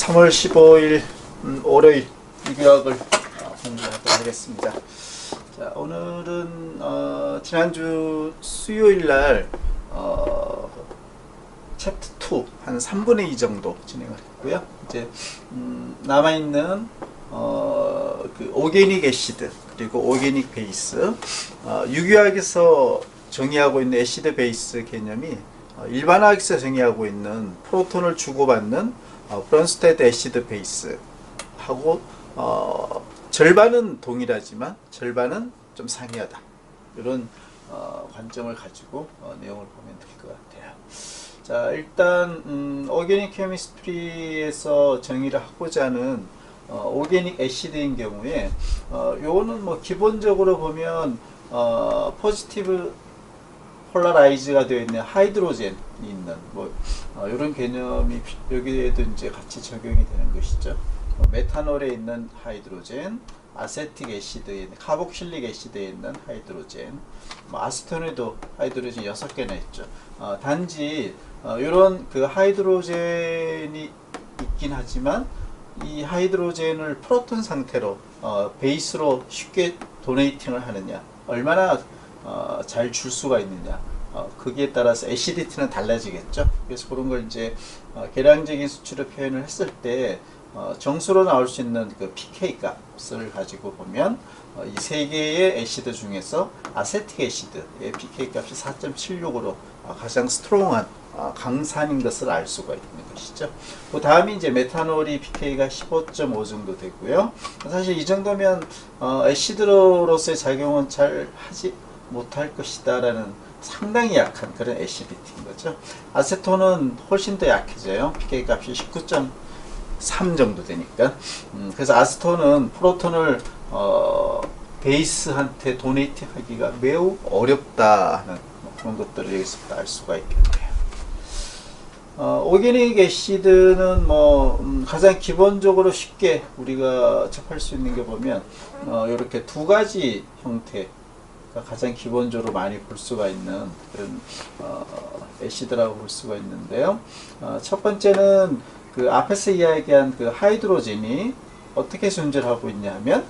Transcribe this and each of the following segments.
3월 15일 월요일 유교학을 공부하도록 하겠습니다. 자, 오늘은 지난주 수요일날 챕터 2 한 3분의 2 정도 진행을 했고요. 이제 남아있는 그 오게닉 애시드 그리고 오게닉 베이스, 유교학에서 정의하고 있는 애시드 베이스 개념이 일반화학에서 정의하고 있는 프로톤을 주고받는 브론스테드 애시드 베이스하고 절반은 동일하지만 절반은 좀 상이하다, 이런 관점을 가지고 내용을 보면 될 것 같아요. 자, 일단 오게닉 케미스트리에서 정의를 하고자 하는 오게닉 애시드인 경우에 요거는 뭐 기본적으로 보면 포지티브 폴라라이즈가 되어 있는 하이드로젠이 있는 이런 개념이 여기에도 이제 같이 적용이 되는 것이죠. 메탄올에 있는 하이드로젠, 아세틱 애시드에 있는 카복실릭 애시드에 있는 하이드로젠, 아세톤에도 하이드로젠 6개나 있죠. 단지 이런 그 하이드로젠이 있긴 하지만 이 하이드로젠을 프로톤 상태로 베이스로 쉽게 도네이팅을 하느냐, 얼마나 잘 줄 수가 있느냐, 거기에 따라서 애시디티는 달라지겠죠. 그래서 그런 걸 이제 계량적인 수치로 표현을 했을 때 정수로 나올 수 있는 그 pK 값을 가지고 보면 이 세 개의 애시드 중에서 아세틱 애시드의 pK 값이 4.76으로 가장 스트롱한 강산인 것을 알 수가 있는 것이죠. 그 다음이 이제 메탄올이 pK가 15.5 정도 되고요. 사실 이 정도면 애시드로서의 작용은 잘 하지 못할 것이다 라는 상당히 약한 그런 애시디티인 거죠. 아세톤은 훨씬 더 약해져요. pK 값이 19.3 정도 되니까. 그래서 아세톤은 프로톤을 베이스한테 도네이팅 하기가 매우 어렵다 하는 그런 것들을 여기서부터 알 수가 있겠네요. 오게닉 애시드는 가장 기본적으로 쉽게 우리가 접할 수 있는 게 보면 이렇게 두 가지 형태가 가장 기본적으로 많이 볼 수가 있는 그런 애시드라고 볼 수가 있는데요. 첫 번째는 그 앞에서 이야기한 그 하이드로젠이 어떻게 존재를 하고 있냐 하면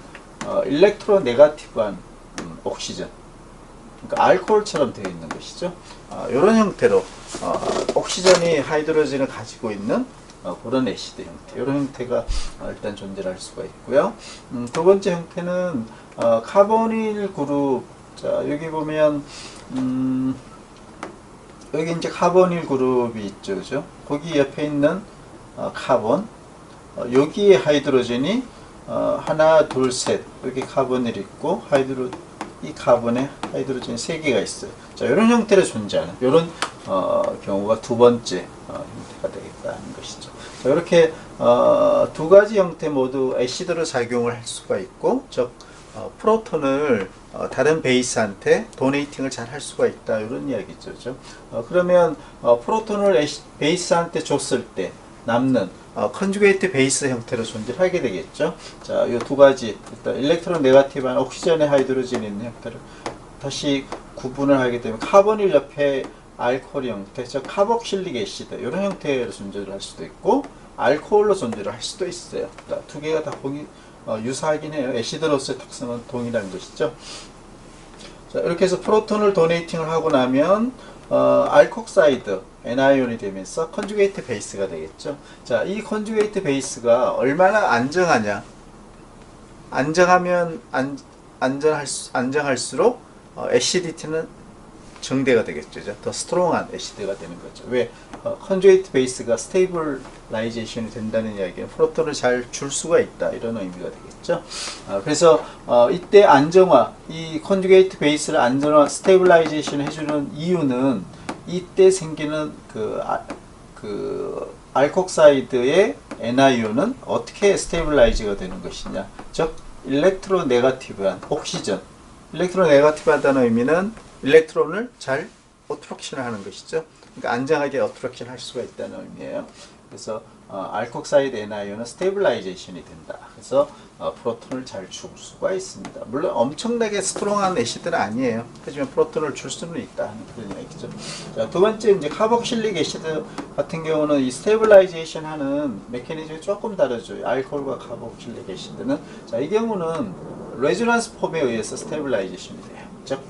일렉트로 네가티브한 옥시전, 그러니까 알코올처럼 되어 있는 것이죠. 이런 형태로 옥시전이 하이드로젠을 가지고 있는 그런 애시드 형태, 이런 형태가 일단 존재할 수가 있고요. 두 번째 형태는 카보닐 그룹. 자, 여기 보면 여기 이제 카보닐 그룹이 있죠, 그죠? 거기 옆에 있는 카본, 여기에 하이드로젠이 하나, 둘, 셋, 여기 카본이 있고 이 카본에 하이드로젠이 3개가 있어요. 자, 이런 형태로 존재하는 이런 경우가 두 번째 형태가 되겠다는 것이죠. 자, 이렇게 두 가지 형태 모두 애시드로 작용을 할 수가 있고, 즉 프로톤을 다른 베이스한테 도네이팅을 잘 할 수가 있다, 이런 이야기죠. 그렇죠? 그러면 프로톤을 베이스한테 줬을 때 남는 컨주게이트 베이스 형태로 존재하게 되겠죠. 자, 이 두 가지, 일단 일렉트론 네가티브한 옥시전의 하이드로젠이 있는 형태를 다시 구분을 하게 되면 카보닐 옆에 알코올 형태, 즉 카복실릭 애시드, 이런 형태로 존재를 할 수도 있고 알코올로 존재를 할 수도 있어요. 두 개가 다 유사하긴 해요. 애시드로서의 특성은 동일한 것이죠. 자, 이렇게 해서 프로톤을 도네이팅을 하고 나면 알콕사이드 N아이온이 되면서 컨주게이트 베이스가 되겠죠. 자, 이 컨주게이트 베이스가 얼마나 안정하냐, 안정하면 안정할수록 애시디티는 정대가 되겠죠. 더 스트롱한 애시드가 되는 거죠. 왜? 컨주게이트 베이스가 스테이블라이제이션이 된다는 이야기는 프로톤을 잘 줄 수가 있다, 이런 의미가 되겠죠. 그래서 이때 안정화, 이 컨주게이트 베이스를 안정화, 스테이블라이제이션 해주는 이유는 이때 생기는 그 알콕사이드의 N아이온은 어떻게 스테이블라이즈가 되는 것이냐, 즉 일렉트로 네가티브한 옥시전, 일렉트로 네가티브하다는 의미는 일렉트론을 잘 어트랙션을 하는 것이죠. 그러니까 안정하게 어트랙션 할 수가 있다는 의미예요. 그래서 알콕사이드 애나이온은 스테이블라이제이션이 된다. 그래서 프로톤을 잘 줄 수가 있습니다. 물론 엄청나게 스트롱한 애시드는 아니에요. 하지만 프로톤을 줄 수는 있다 하는 그런 얘기죠. 자, 두 번째 이제 카복실릭 애시드 같은 경우는 이 스테이블라이제이션 하는 메커니즘이 조금 다르죠. 알코올과 카복실릭 애시드는 자, 이 경우는 레조넌스 폼에 의해서 스테이블라이제이션이 돼요. 즉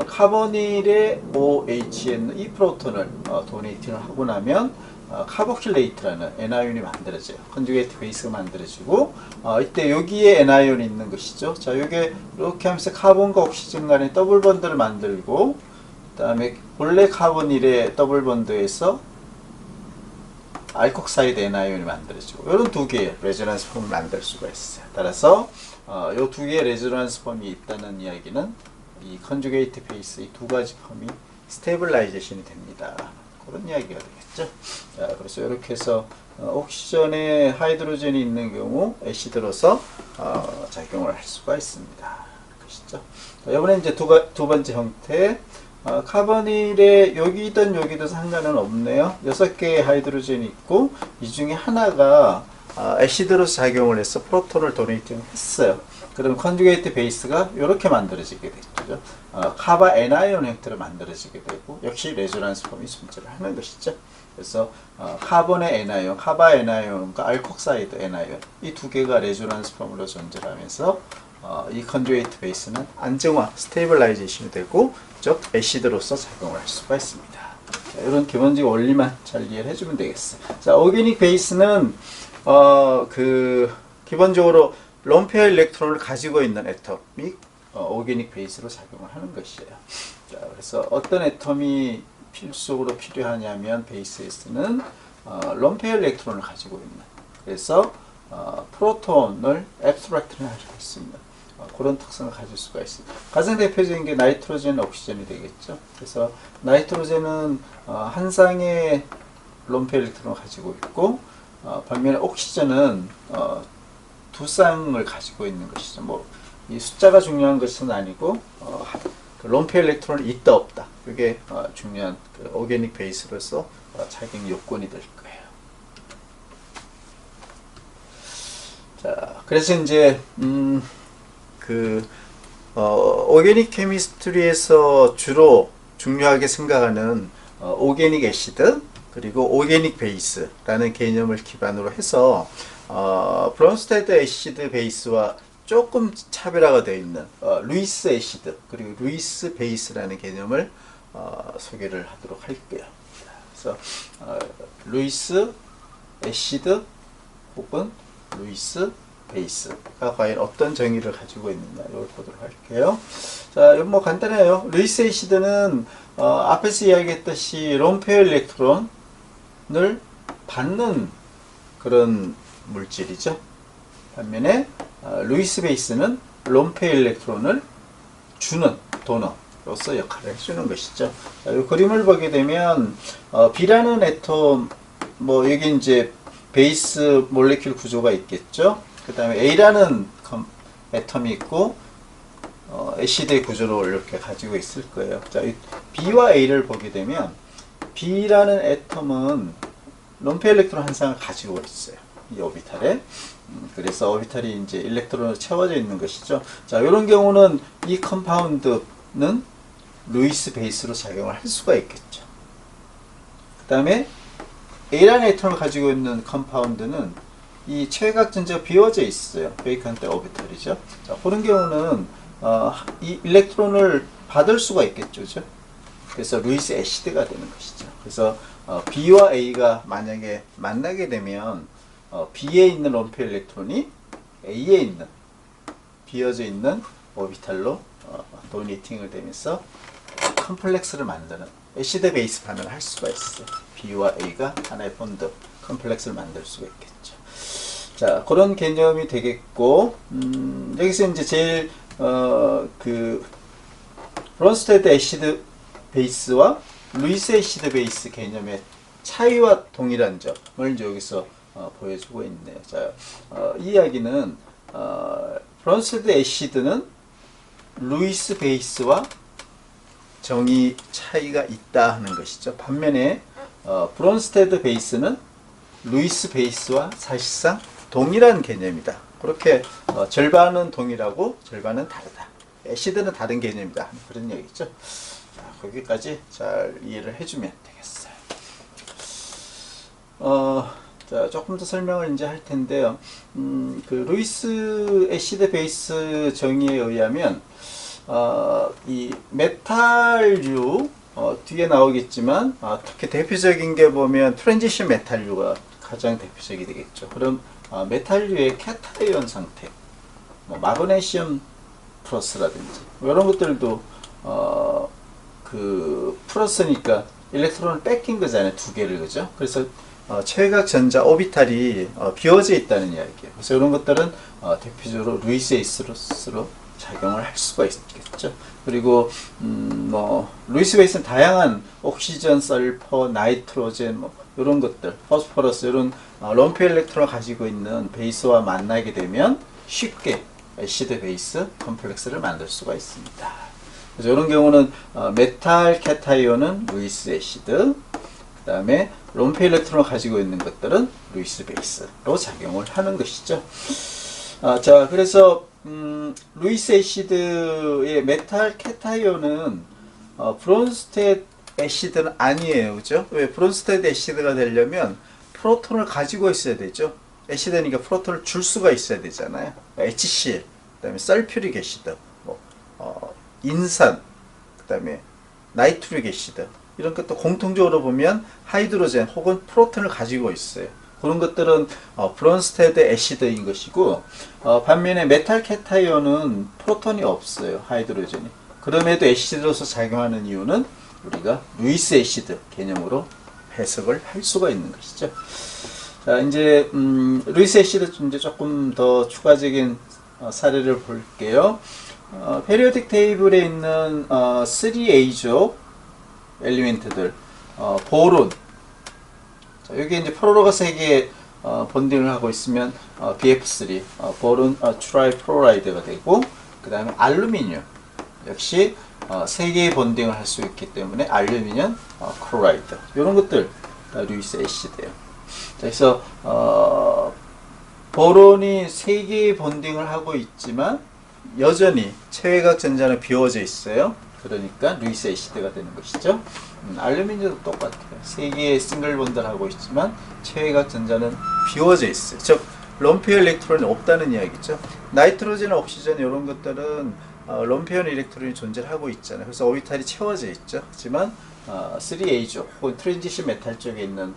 카보닐의 OHN 이 프로톤을 도네이팅을 하고 나면 카복실레이트라는 애나이온이 만들어져요. 컨주게이트 베이스가 만들어지고 이때 여기에 애나이온이 있는 것이죠. 자, 이게 이렇게 하면서 카본과 옥시전 간의 더블 번드를 만들고 그 다음에 본래 카보닐의 더블 번드에서 알콕사이드 애나이온이 만들어지고 이런 두 개의 레조넌스 폼을 만들 수가 있어요. 따라서 이 두 개의 레조넌스 폼이 있다는 이야기는 이 컨주게이트 베이스 이 두 가지 폼이 스테이블라이제이션이 됩니다. 그런 이야기가 되겠죠. 자, 그래서 이렇게 해서 옥시전에 하이드로젠이 있는 경우 애시드로서 작용을 할 수가 있습니다. 그렇죠? 자, 이번에 이제 두 번째 형태 카보닐에 여기든 상관은 없네요. 6개의 하이드로젠이 있고 이 중에 하나가 애시드로서 작용을 해서 프로톤을 도네이팅 했어요. 그럼 컨주게이트 베이스가 이렇게 만들어지게 되죠. 카바 애나이온 형태로 만들어지게 되고 역시 레조넌스 폼이 존재를 하는 것이죠. 그래서 카본의 애나이온, 카바 애나이온과 알콕사이드 애나이온 이 두 개가 레조넌스 폼으로 존재하면서 이 컨주게이트 베이스는 안정화, 스테이블라이제이션이 되고 즉 애시드로서 작용을 할 수가 있습니다. 자, 이런 기본적인 원리만 잘 이해를 해주면 되겠어요. 자, 오게닉 베이스는 기본적으로 론페어 일렉트론을 가지고 있는 애텀이 오게닉 베이스로 작용을 하는 것이에요. 자, 그래서 어떤 애텀이 필수적으로 필요하냐면 베이스에서는 론페어 일렉트론을 가지고 있는 그래서 프로톤을 앱스트랙트를 할 수 있는 그런 특성을 가질 수가 있습니다. 가장 대표적인 게 나이트로젠, 옥시전이 되겠죠. 그래서 나이트로젠은 한 쌍의 론페어 일렉트론을 가지고 있고 반면에 옥시전은 두 쌍을 가지고 있는 것이죠. 뭐 이 숫자가 중요한 것은 아니고 론페어 일렉트론이 있다 없다 이게 중요한 오게닉 베이스로서 작용 요건이 될 거예요. 자, 그래서 이제 오게닉 케미스트리에서 주로 중요하게 생각하는 오게닉 애시드 그리고 오게닉 베이스라는 개념을 기반으로 해서 브론스테드 애시드 베이스와 조금 차별화가 되어 있는 루이스 애시드 그리고 루이스 베이스라는 개념을 소개를 하도록 할게요. 그래서 루이스 애시드 혹은 루이스 베이스가 과연 어떤 정의를 가지고 있는가 이걸 보도록 할게요. 자, 이건 뭐 간단해요. 루이스 애시드는 앞에서 이야기했듯이 론페어 일렉트론을 받는 그런 물질이죠. 반면에 루이스 베이스는 론페어 일렉트론을 주는 도너로서 역할을 해주는 것이죠. 자, 이 그림을 보게 되면 B라는 애톰 뭐 여기 이제 베이스 몰레큘 구조가 있겠죠. 그 다음에 A라는 애톰이 있고 애시드의 구조를 이렇게 가지고 있을 거예요. 자, 이 B와 A를 보게 되면 B라는 애톰은 론페어 일렉트론 한 쌍을 가지고 있어요. 이 오비탈에. 그래서 오비탈이 이제 일렉트론으로 채워져 있는 것이죠. 자, 이런 경우는 이 컴파운드는 루이스 베이스로 작용을 할 수가 있겠죠. 그 다음에 A라는 애톰을 가지고 있는 컴파운드는 이 최각 전제가 비워져 있어요. 베이컨트 오비탈이죠. 자, 그런 경우는 이 일렉트론을 받을 수가 있겠죠. 그죠? 그래서 루이스 애시드가 되는 것이죠. 그래서 B와 A가 만약에 만나게 되면 B에 있는 론페어 일렉트론이 A에 있는 비어져 있는 오비탈로 도네이팅을 되면서 컴플렉스를 만드는 애시드 베이스 반응을 할 수가 있어요. B와 A가 하나의 본드 컴플렉스를 만들 수가 있겠죠. 자, 그런 개념이 되겠고 여기서 이제 제일 브론스테드 애시드 베이스와 루이스 애시드 베이스 개념의 차이와 동일한 점을 이제 여기서 보여주고 있네요. 자, 이 이야기는 브론스테드 애시드는 루이스 베이스와 정의 차이가 있다 하는 것이죠. 반면에 브론스테드 베이스는 루이스 베이스와 사실상 동일한 개념이다. 그렇게 절반은 동일하고 절반은 다르다. 애시드는 다른 개념이다. 그런 얘기죠. 자, 거기까지 잘 이해를 해주면 되겠어요. 자, 조금 더 설명을 이제 할 텐데요. 그 루이스 애시드 베이스 정의에 의하면 이 메탈류 뒤에 나오겠지만 특히 대표적인 게 보면 트랜지션 메탈류가 가장 대표적이 되겠죠. 그럼 메탈류의 캐타이온 상태, 뭐 마그네슘 플러스라든지 이런 것들도 그 플러스니까 일렉트론을 뺏긴 거잖아요. 두 개를, 그죠? 그래서 최외곽 전자 오비탈이 비워져 있다는 이야기예요. 그래서 이런 것들은 대표적으로 루이스 베이스로 작용을 할 수가 있겠죠. 그리고 뭐 루이스 베이스는 다양한 옥시전, 설퍼, 나이트로젠 뭐 이런 것들, 포스포러스 이런 럼프 일렉트론을 가지고 있는 베이스와 만나게 되면 쉽게 애시드 베이스 컴플렉스를 만들 수가 있습니다. 그래서 이런 경우는 메탈 캐타이온은 루이스 애시드, 그 다음에 럼프 일렉트론을 가지고 있는 것들은 루이스 베이스로 작용을 하는 것이죠. 자, 그래서 루이스 애시드의 메탈 캐타이온은 브론스테드 애시드는 아니에요. 그죠? 왜? 브론스테드 애시드가 되려면 프로톤을 가지고 있어야 되죠. 애시드니까 프로톤을 줄 수가 있어야 되잖아요. HCl, 그 다음에 설퓨릭 애시드, 인산, 그 다음에 나이트릭 애시드 이런 것도 공통적으로 보면 하이드로젠 혹은 프로톤을 가지고 있어요. 그런 것들은 브론스테드 애시드인 것이고, 반면에 메탈 캐타이온은 프로톤이 없어요. 하이드로젠이. 그럼에도 애시드로서 작용하는 이유는 우리가 루이스 애시드 개념으로 해석을 할 수가 있는 것이죠. 자, 이제 루이스 애시드 이제 조금 더 추가적인 사례를 볼게요. 페리오딕 테이블에 있는 3A족 엘리멘트들, 보론. 자, 여기 이제 프로로가 3개 본딩을 하고 있으면 BF3, 보론 트라이프로라이드가 되고, 그 다음에 알루미늄 역시 3개의 본딩을 할 수 있기 때문에 알루미늄 클로라이드 이런 것들 루이스 애시드예요. 그래서 보론이 3개의 본딩을 하고 있지만 여전히 최외곽 전자는 비워져 있어요. 그러니까 루이스 애시드가 되는 것이죠. 알루미늄도 똑같아요. 3개의 싱글 본드를 하고 있지만 최외곽 전자는 비워져 있어요. 즉 럼프 일렉트론이 없다는 이야기죠. 나이트로젠, 옥시전 이런 것들은 럼피언 일렉트론이 존재하고 있잖아요. 그래서 오비탈이 채워져 있죠. 하지만 3A족 혹은 트랜지션 메탈 쪽에 있는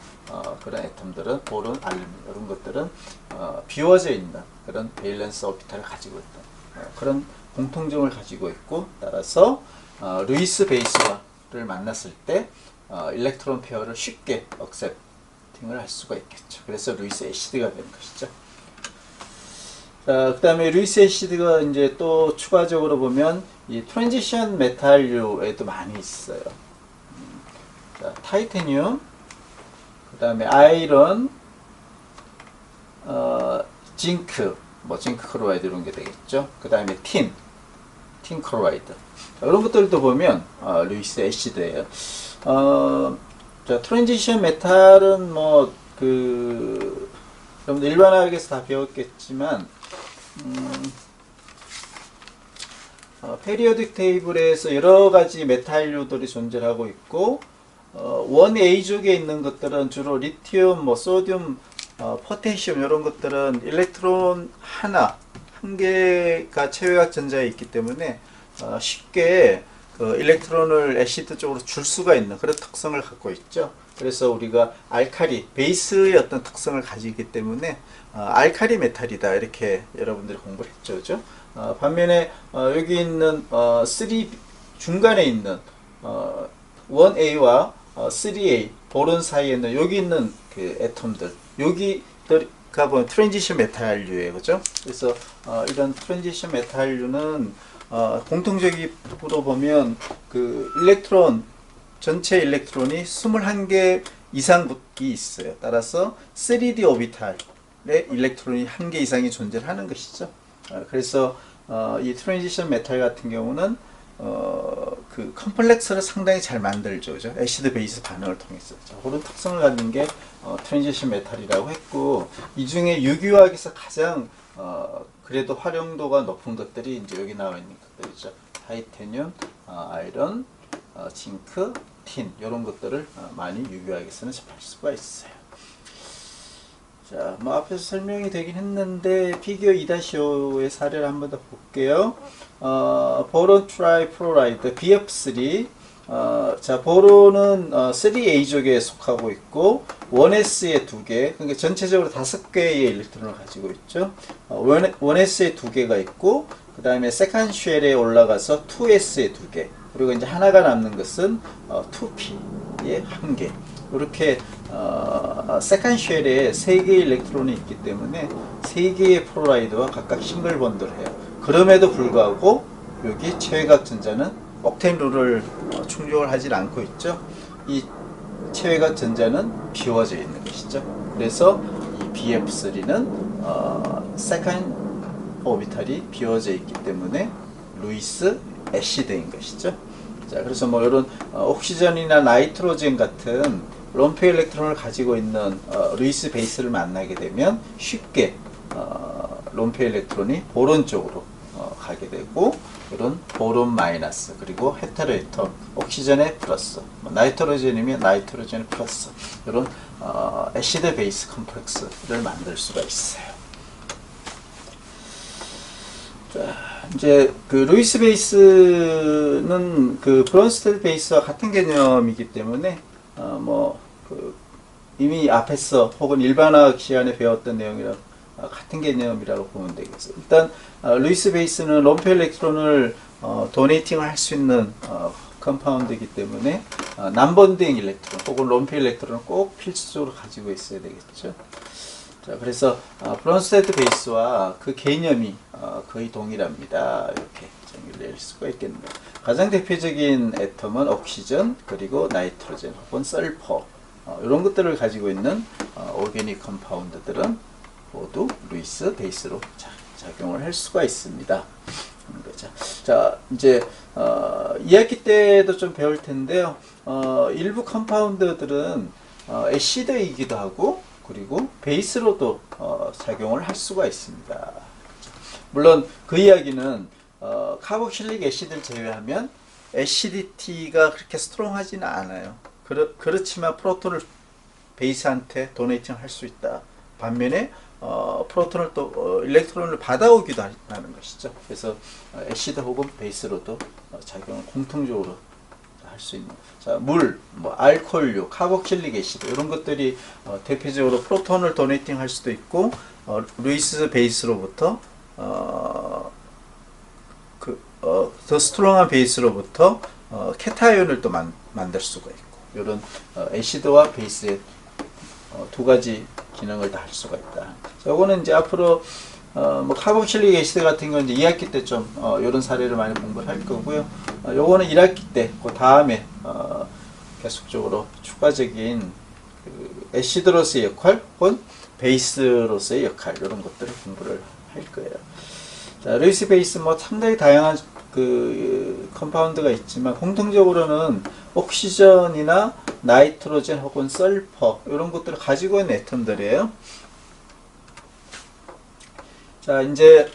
그런 애텀들은 보론, 알루미늄 이런 것들은 비워져 있는 그런 베일런스 오비탈을 가지고 있다. 그런 공통점을 가지고 있고, 따라서 루이스 베이스를 만났을 때 일렉트론 페어를 쉽게 억셉팅을 할 수가 있겠죠. 그래서 루이스 애시드가 되는 것이죠. 자, 그 다음에 루이스 애시드가 이제 또 추가적으로 보면 이 트랜지션 메탈류에도 많이 있어요. 자, 타이타늄, 그 다음에 아이런, 징크, 뭐 징크 클로라이드 이런 게 되겠죠. 그 다음에 틴 클로라이드. 자, 이런 것들도 보면 루이스 애시드예요. 자, 트랜지션 메탈은 뭐 여러분들 일반화학에서 다 배웠겠지만 페리오딕 테이블에서 여러 가지 메탈류들이 존재하고 있고, 1A족에 있는 것들은 주로 리튬, 뭐 소듐, 포테시움 이런 것들은 일렉트론 한 개가 최외곽 전자에 있기 때문에 쉽게 그 일렉트론을 애시드 쪽으로 줄 수가 있는 그런 특성을 갖고 있죠. 그래서 우리가 알칼리, 베이스의 어떤 특성을 가지고 있기 때문에 알칼리 메탈이다 이렇게 여러분들이 공부를 했죠. 그죠? 반면에 여기 있는 3 중간에 있는 1A와 3A 보론 사이에 있는 여기 있는 그 애톰들, 여기가 보면 트랜지션 메탈류예요. 그죠? 그래서 이런 트랜지션 메탈류는 공통적으로 보면 그 일렉트론 전체 일렉트론이 21개 이상 붙기 있어요. 따라서 3D 오비탈에 일렉트론이 1개 이상이 존재하는 것이죠. 그래서 이 트랜지션 메탈 같은 경우는 그 컴플렉스를 상당히 잘 만들죠. 그죠? 애시드 베이스 반응을 통해서. 자, 그런 특성을 가진 게 트랜지션 메탈이라고 했고, 이 중에 유기화학에서 가장 그래도 활용도가 높은 것들이 이제 여기 나와 있는 것들이죠. 타이타늄, 아이런, 징크, 틴 이런 것들을 많이 유기화학에서는 접할 수가 있어요. 자, 뭐 앞에서 설명이 되긴 했는데 피규어 2-5의 사례를 한번 더 볼게요. 보론 트라이플로라이드 BF3. 자, 보론은 3A족에 속하고 있고 1S에 2개, 그러니까 전체적으로 5개의 일렉트론을 가지고 있죠. 1S에 2개가 있고 그 다음에 세컨 쉘에 올라가서 2S에 2개, 그리고 이제 하나가 남는 것은 2P의 1개. 이렇게 세컨 쉘에 3개의 일렉트론이 있기 때문에 3개의 플로라이드와 각각 싱글 본드를 해요. 그럼에도 불구하고 여기 체외각 전자는 옥테인 룰을 충족을 하지 않고 있죠. 이 체외각 전자는 비워져 있는 것이죠. 그래서 이 BF3는 세컨 오비탈이 비워져 있기 때문에 루이스 애시드인 것이죠. 자, 그래서 뭐 이런 옥시전이나 나이트로젠 같은 론페 일렉트론을 가지고 있는 루이스 베이스를 만나게 되면 쉽게 론페 일렉트론이 보론 쪽으로 가게 되고, 이런 보론 마이너스, 그리고 헤테로에톤, 옥시전의 플러스, 나이트로젠이면 나이트로젠의 플러스, 이런 애시드 베이스 컴플렉스를 만들 수가 있어요. 자, 이제 그 루이스 베이스는 그 브론스테드 베이스와 같은 개념이기 때문에 이미 앞에서 혹은 일반화학 시간에 배웠던 내용이랑 같은 개념이라고 보면 되겠어요. 일단 루이스 베이스는 론페 일렉트론을 도네이팅을 할 수 있는 컴파운드이기 때문에 난본딩 일렉트론 혹은 론페 일렉트론을 꼭 필수적으로 가지고 있어야 되겠죠. 자, 그래서 브론스테드 베이스와 그 개념이 거의 동일합니다. 이렇게 정의를 내릴 수가 있겠네요. 가장 대표적인 애텀은 옥시전, 그리고 나이트로젠 혹은 설퍼, 이런 것들을 가지고 있는 오르게닉 컴파운드들은 모두 루이스 베이스로 작용을 할 수가 있습니다. 자, 이제 2학기 때도 좀 배울 텐데요. 일부 컴파운드들은 애시드이기도 하고 그리고 베이스로도 작용을 할 수가 있습니다. 물론 그 이야기는 카복실릭 애시드를 제외하면 애시디티가 그렇게 스트롱하지는 않아요. 그렇지만 프로톤을 베이스한테 도네이팅 할 수 있다. 반면에 프로톤을 또 일렉트론을 받아오기도 하는 것이죠. 그래서 애시드 혹은 베이스로도 작용을 공통적으로 할 수 있는. 자, 물, 알코올류, 카복실릭 애시드 이런 것들이 대표적으로 프로톤을 도네이팅 할 수도 있고 루이스 베이스로부터 더 스트롱한 베이스로부터 케타이온을 또 만들 수가 있고, 이런 애시드와 베이스의 두 가지 기능을 다 할 수가 있다. 이거는 이제 앞으로 카복실릭 애시드 같은 경우는 이제 2학기 때 좀 이런 사례를 많이 공부를 할 거고요. 요거는 1학기 때 그 다음에 계속적으로 추가적인 그 애시드로서의 역할 혹은 베이스로서의 역할, 이런 것들을 공부를 할 거예요. 자, 루이스 베이스 상당히 다양한 그 컴파운드가 있지만 공통적으로는 옥시전이나 나이트로젠 혹은 설퍼 이런 것들을 가지고 있는 애텀들이에요. 자, 이제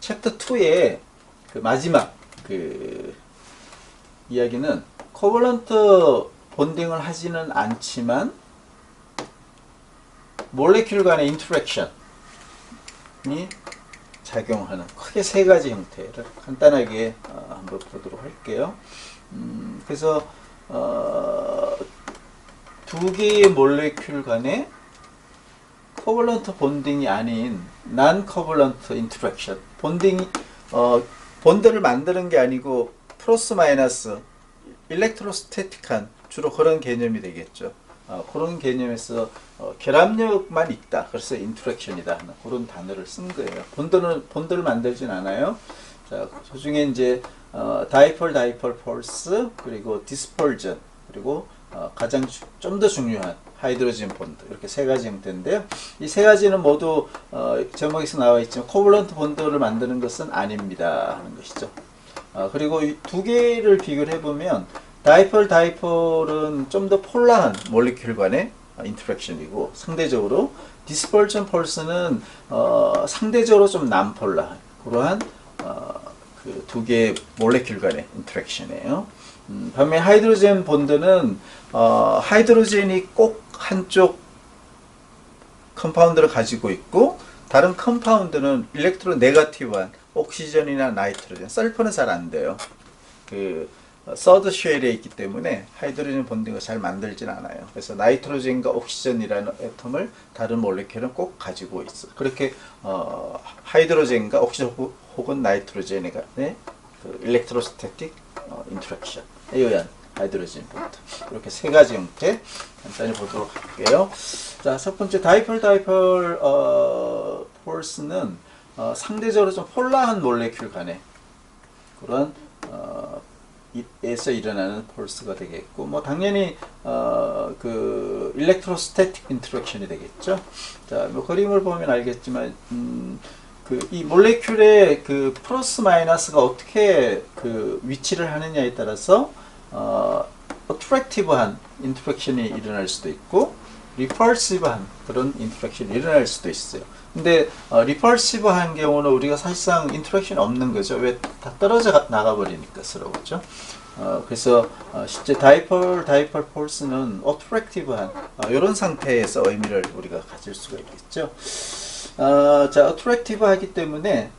챕터 2의 그 마지막 그 이야기는 코벌런트 본딩을 하지는 않지만 몰레큘 간의 인터랙션이 작용하는 크게 세 가지 형태를 간단하게 한번 보도록 할게요. 그래서 두 개의 몰레큘 간의 코벌런트 본딩이 아닌 난 코벌런트 인터랙션, 본드를 만드는 게 아니고 플러스 마이너스 일렉트로스태틱한 주로 그런 개념이 되겠죠. 그런 개념에서 결합력만 있다, 그래서 인터랙션이다 하는 그런 단어를 쓴 거예요. 본드를 만들진 않아요. 자, 그중에 이제 다이폴 폴스, 그리고 디스펄전, 그리고 가장 좀 더 중요한 하이드로젠 본드 이렇게 세 가지 형태인데요. 이 세 가지는 모두 제목에서 나와 있지만 코블런트 본드를 만드는 것은 아닙니다 하는 것이죠. 그리고 이 두 개를 비교를 해보면 다이폴은 좀 더 폴라한 몰리큘 간의 인터랙션이고 상대적으로 디스퍼전 펄스는 상대적으로 좀 난폴라한 그러한 그 두 개의 몰리큘 간의 인터랙션이에요. 반면 하이드로젠 본드는 하이드로젠이 꼭 한쪽 컴파운드를 가지고 있고 다른 컴파운드는 일렉트로 네거티브한 옥시전이나 나이트로젠, 설퍼는 잘 안 돼요. 그 서드 쉘에 있기 때문에 하이드로젠 본딩을 잘 만들진 않아요. 그래서 나이트로젠과 옥시전이라는 애텀을 다른 몰리큘은 꼭 가지고 있어. 그렇게 하이드로젠과 옥시전 혹은 나이트로젠의 그 일렉트로스태틱 인터랙션에 의한 하이드로젠 본드. 이렇게 세 가지 형태 간단히 보도록 할게요. 자, 첫 번째 다이폴 폴스는 상대적으로 좀 폴라한 몰리큘 간의 그런 에서 일어나는 폴스가 되겠고, 뭐 당연히 그 일렉트로스태틱 인터랙션이 되겠죠. 자, 뭐 그림을 보면 알겠지만 그 이 몰리큘의 그 플러스 마이너스가 어떻게 그 위치를 하느냐에 따라서 어트랙티브한 인터랙션이 일어날 수도 있고 리펄시브한 그런 인터랙션이 일어날 수도 있어요. 근데 리펄시브한 경우는 우리가 사실상 인터랙션이 없는 거죠. 왜? 다 떨어져 나가버리니까 서로. 그렇죠? 그래서 실제 다이폴 폴스는 어트랙티브한 이런 상태에서 의미를 우리가 가질 수가 있겠죠. 자, 어트랙티브 하기 때문에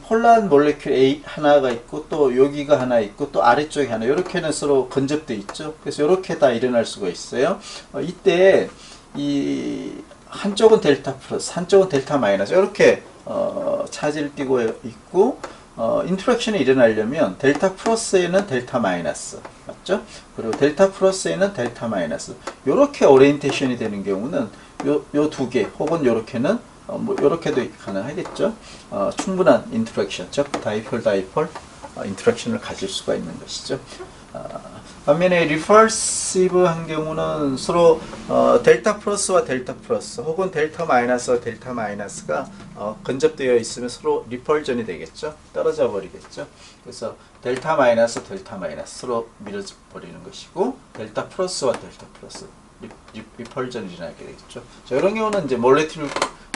폴라한 몰리큘 A 하나가 있고 또 여기가 하나 있고 또 아래쪽에 하나 이렇게는 서로 근접되어 있죠. 그래서 이렇게 다 일어날 수가 있어요. 이때 이 한쪽은 델타 플러스 한쪽은 델타 마이너스 이렇게 차지를 띠고 있고 인터랙션이 일어나려면 델타 플러스에는 델타 마이너스 맞죠? 그리고 델타 플러스에는 델타 마이너스 이렇게 오리엔테이션이 되는 경우는 요 두 개 혹은 요렇게는 뭐 요렇게도 가능하겠죠. 충분한 인터랙션, 즉 다이폴 인터랙션을 가질 수가 있는 것이죠. 반면에 리펄시브한 경우는 서로 델타 플러스와 델타 플러스 혹은 델타 마이너스와 델타 마이너스가 근접되어 있으면 서로 리펄전이 되겠죠. 떨어져 버리겠죠. 그래서 델타 마이너스 서로 밀어져 버리는 것이고 델타 플러스와 델타 플러스 리펄전이 일어나게 되겠죠. 자, 이런 경우는 이제 몰리큘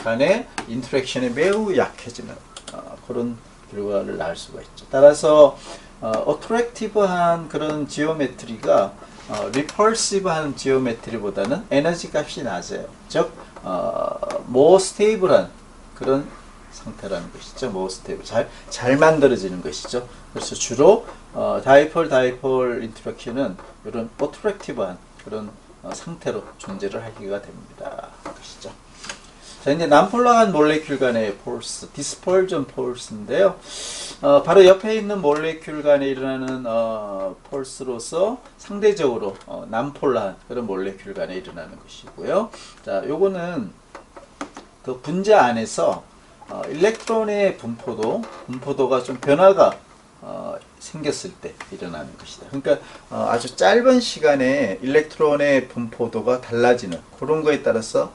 간의 인터랙션이 매우 약해지는 그런 결과를 낳을 수가 있죠. 따라서 어트랙티브한 그런 지오메트리가 리펄시브한 지오메트리보다는 에너지 값이 낮아요. 즉 more 스테이블한 그런 상태라는 것이죠. more 스테이블 잘 만들어지는 것이죠. 그래서 주로 다이폴 인터랙션은 이런 어트랙티브한 그런 상태로 존재를 하기가 됩니다. 것이죠. 자, 이제 난폴라한 몰리큘 간의 폴스, 디스펄전 폴스인데요. 바로 옆에 있는 몰리큘 간에 일어나는 폴스로서 상대적으로 난폴라한 그런 몰리큘 간에 일어나는 것이고요. 자, 요거는 그 분자 안에서 일렉트론의 분포도가 좀 변화가 생겼을 때 일어나는 것이다. 그러니까 아주 짧은 시간에 일렉트론의 분포도가 달라지는 그런 거에 따라서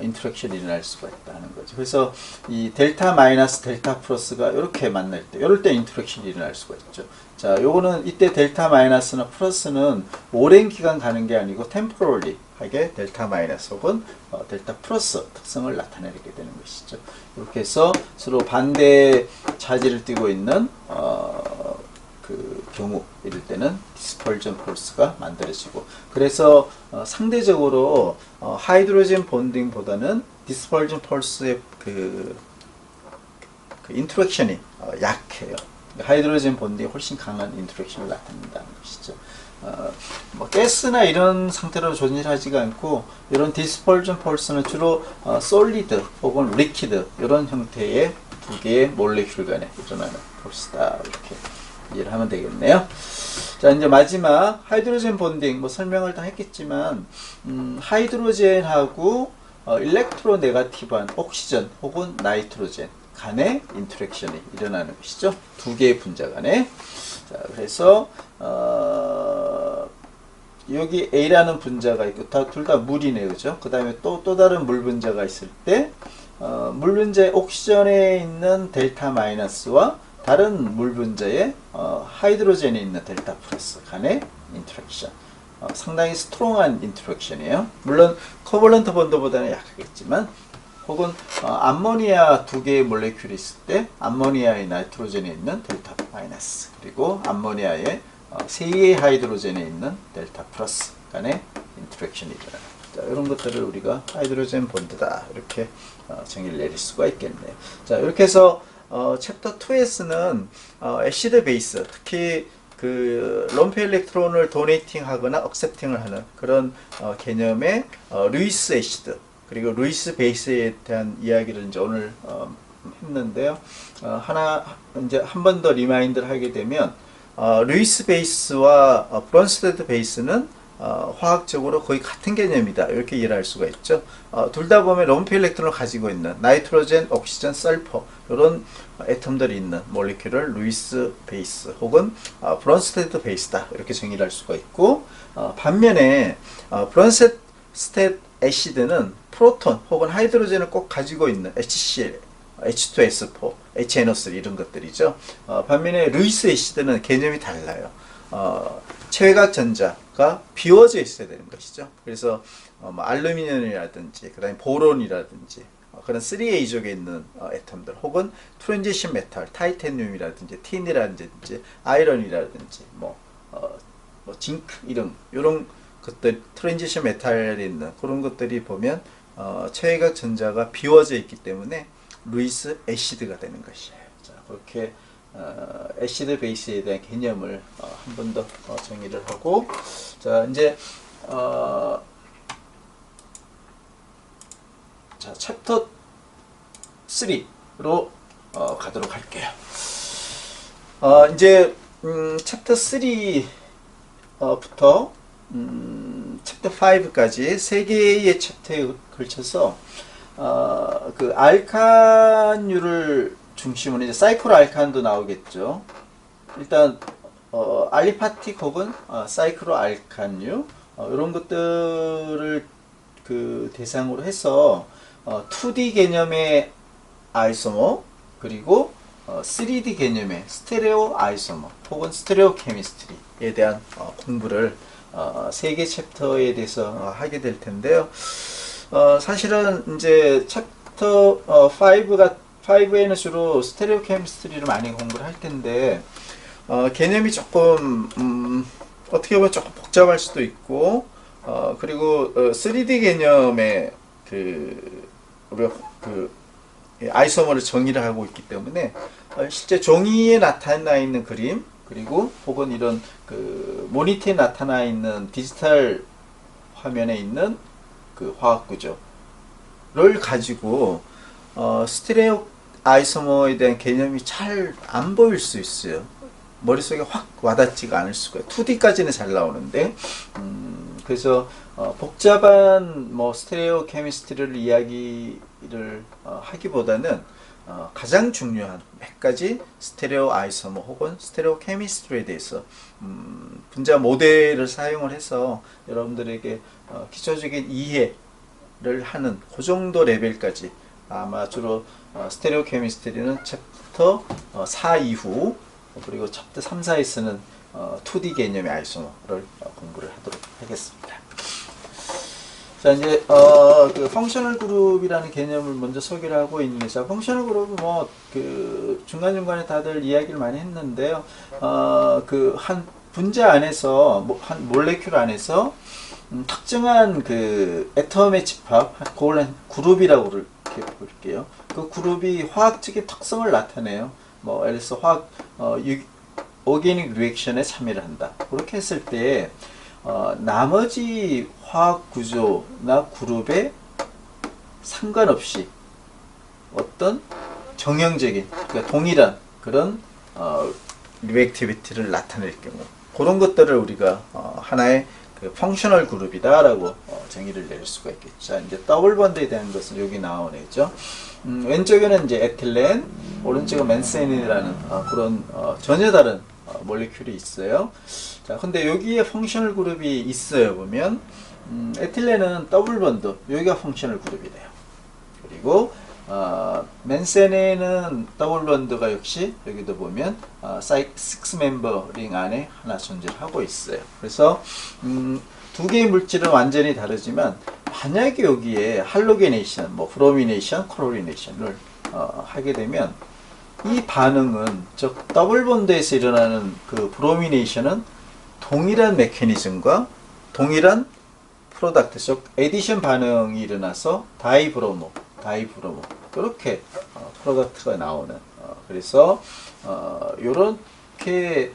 인터랙션이 일어날 수가 있다는 거죠. 그래서 이 델타 마이너스 델타 플러스가 이렇게 만날 때 이럴 때 인터랙션이 일어날 수가 있죠. 자, 요거는 이때 델타 마이너스나 플러스는 오랜 기간 가는 게 아니고 템포럴리 하게 델타 마이너스 혹은 델타 플러스 특성을 나타내게 되는 것이죠. 이렇게 해서 서로 반대 차지를 띠고 있는 그 경우 이럴 때는 디스펄전 폴스가 만들어지고 그래서 상대적으로 하이드로젠 본딩보다는 디스펄전 폴스의 그 인터랙션이 약해요. 하이드로젠 본딩이 훨씬 강한 인터랙션을 나타낸다는 것이죠. 뭐 가스나 이런 상태로 존재하지가 않고 이런 디스펄전 폴스는 주로 솔리드 혹은 리퀴드 이런 형태의 두 개의 몰리큘 간에 일어나는 폴스다 이렇게 이해를 하면 되겠네요. 자, 이제 마지막 하이드로젠 본딩 뭐 설명을 다 했겠지만 하이드로젠하고 일렉트로 네거티브한 옥시전 혹은 나이트로젠 간의 인터랙션이 일어나는 것이죠. 두 개의 분자 간에. 자, 그래서 여기 A라는 분자가 있고 둘 다 물이네, 그죠? 그 다음에 또 다른 물 분자가 있을 때 물 분자의 옥시전에 있는 델타 마이너스와 다른 물 분자의 하이드로젠에 있는 델타 플러스 간의 인터랙션. 상당히 스트롱한 인터랙션이에요. 물론 코벌런트 본드보다는 약하겠지만, 혹은 암모니아 두 개의 몰레큘이 있을 때 암모니아의 나이트로젠에 있는 델타 마이너스, 그리고 암모니아의 세 개의 하이드로젠에 있는 델타 플러스 간의 인터랙션이 일어나요. 자, 이런 것들을 우리가 하이드로젠 본드다 이렇게 정의를 내릴 수가 있겠네요. 자, 이렇게 해서 챕터 2에서는 애시드 베이스, 특히 그 럼프 일렉트론을 도네이팅 하거나 억셉팅을 하는 그런 개념의 루이스 애시드, 그리고 루이스 베이스에 대한 이야기를 이제 오늘 했는데요. 이제 한 번 더 리마인드를 하게 되면, 루이스 베이스와 브론스테드 베이스는 화학적으로 거의 같은 개념이다, 이렇게 이해를 할 수가 있죠. 둘 다 보면 럼프 일렉트론을 가지고 있는 나이트로젠, 옥시전, 설퍼 이런 애텀들이 있는 몰리큘을 루이스 베이스 혹은 브론스테드 베이스다, 이렇게 정의를 할 수가 있고, 반면에 브론스테드 애시드는 프로톤 혹은 하이드로젠을 꼭 가지고 있는 HCl, H2SO4, HNO3 이런 것들이죠. 반면에 루이스 애시드는 개념이 달라요. 최외각 전자가 비워져 있어야 되는 것이죠. 그래서 알루미늄이라든지 그다음에 보론이라든지 그런 3A족에 있는 애텀들, 혹은 트랜지션 메탈, 타이타늄이라든지 틴이라든지 아이런이라든지 징크 이런 것들, 트랜지션 메탈에 있는 그런 것들이 보면 최외각 전자가 비워져 있기 때문에 루이스 애시드가 되는 것이에요. 자, 그렇게 애시드 베이스에 대한 개념을 한 번 더 정의를 하고, 자, 이제 자, 챕터 3로 가도록 할게요. 이제 챕터 3부터 챕터 5까지 세 개의 챕터에 걸쳐서 그 알칸유를 중심으로 이제 사이클 알칸도 나오겠죠. 일단 알리파틱 혹은 사이클 알칸유 이런 것들을 그 대상으로 해서 2D 개념의 아이소모, 그리고 3D 개념의 스테레오 아이소모 혹은 스테레오 케미스트리에 대한 공부를 세 개 챕터에 대해서 하게 될 텐데요. 사실은 이제 챕터 5에는 주로 스테레오 케미스트리를 많이 공부를 할 텐데, 개념이 조금 어떻게 보면 조금 복잡할 수도 있고, 그리고 3D 개념의 우리가 아이소모를 정의를 하고 있기 때문에 실제 종이에 나타나 있는 그림, 그리고 혹은 이런 모니터에 나타나 있는 디지털 화면에 있는 그 화학 구조를 가지고 스테레오 아이소모에 대한 개념이 잘 안 보일 수 있어요. 머릿속에 확 와닿지가 않을 수가 있어요. 2D까지는 잘 나오는데, 그래서 복잡한 스테레오 케미스트리를 이야기를 하기보다는 가장 중요한 몇 가지 스테레오 아이소모 혹은 스테레오 케미스트리에 대해서 분자 모델을 사용을 해서 여러분들에게 기초적인 이해를 하는 그 정도 레벨까지, 아마 주로 스테레오 케미스트리는 챕터 4 이후, 그리고 챕터 3, 4에서는 2D 개념의 아이소모를 공부를 하도록 하겠습니다. 자, 이제 그 펑셔널 그룹이라는 개념을 먼저 소개를 하고 있는데, 자, 펑셔널 그룹은 중간중간에 다들 이야기를 많이 했는데요. 그 한 분자 안에서, 한 몰레큘 안에서 특정한 그 애텀의 집합, 그걸 그룹이라고 이렇게 볼게요. 그 그룹이 화학적인 특성을 나타내요. 예를 들어서 오게닉 리액션에 참여를 한다. 그렇게 했을 때 나머지 화학 구조나 그룹에 상관없이 어떤 정형적인, 그러니까 동일한 그런 리액티비티를 나타낼 경우, 그런 것들을 우리가 하나의 그 펑셔널 그룹이다라고 정의를 내릴 수가 있겠죠. 자, 이제 더블 번드에 대한 것은 여기 나오네죠. 왼쪽에는 이제 에틸렌, 오른쪽은 맨세닌이라는 그런 전혀 다른 몰레큘이 있어요. 자, 근데 여기에 펑셔널 그룹이 있어요. 보면 에틸렌은 더블 본드, 여기가 펑셔널 그룹이 돼요. 그리고 맨세네는 더블 본드가 역시 여기도 보면 6 멤버 링 안에 하나 존재하고 있어요. 그래서 두 개의 물질은 완전히 다르지만 만약에 여기에 할로게네이션, 뭐 브로미네이션, 클로리네이션을 하게 되면 이 반응은 즉 더블 본드에서 일어나는 그 브로미네이션은 동일한 메커니즘과 동일한 프로덕트, 즉 에디션 반응이 일어나서 다이브로모 이렇게 프로덕트가 나오는 그래서 이렇게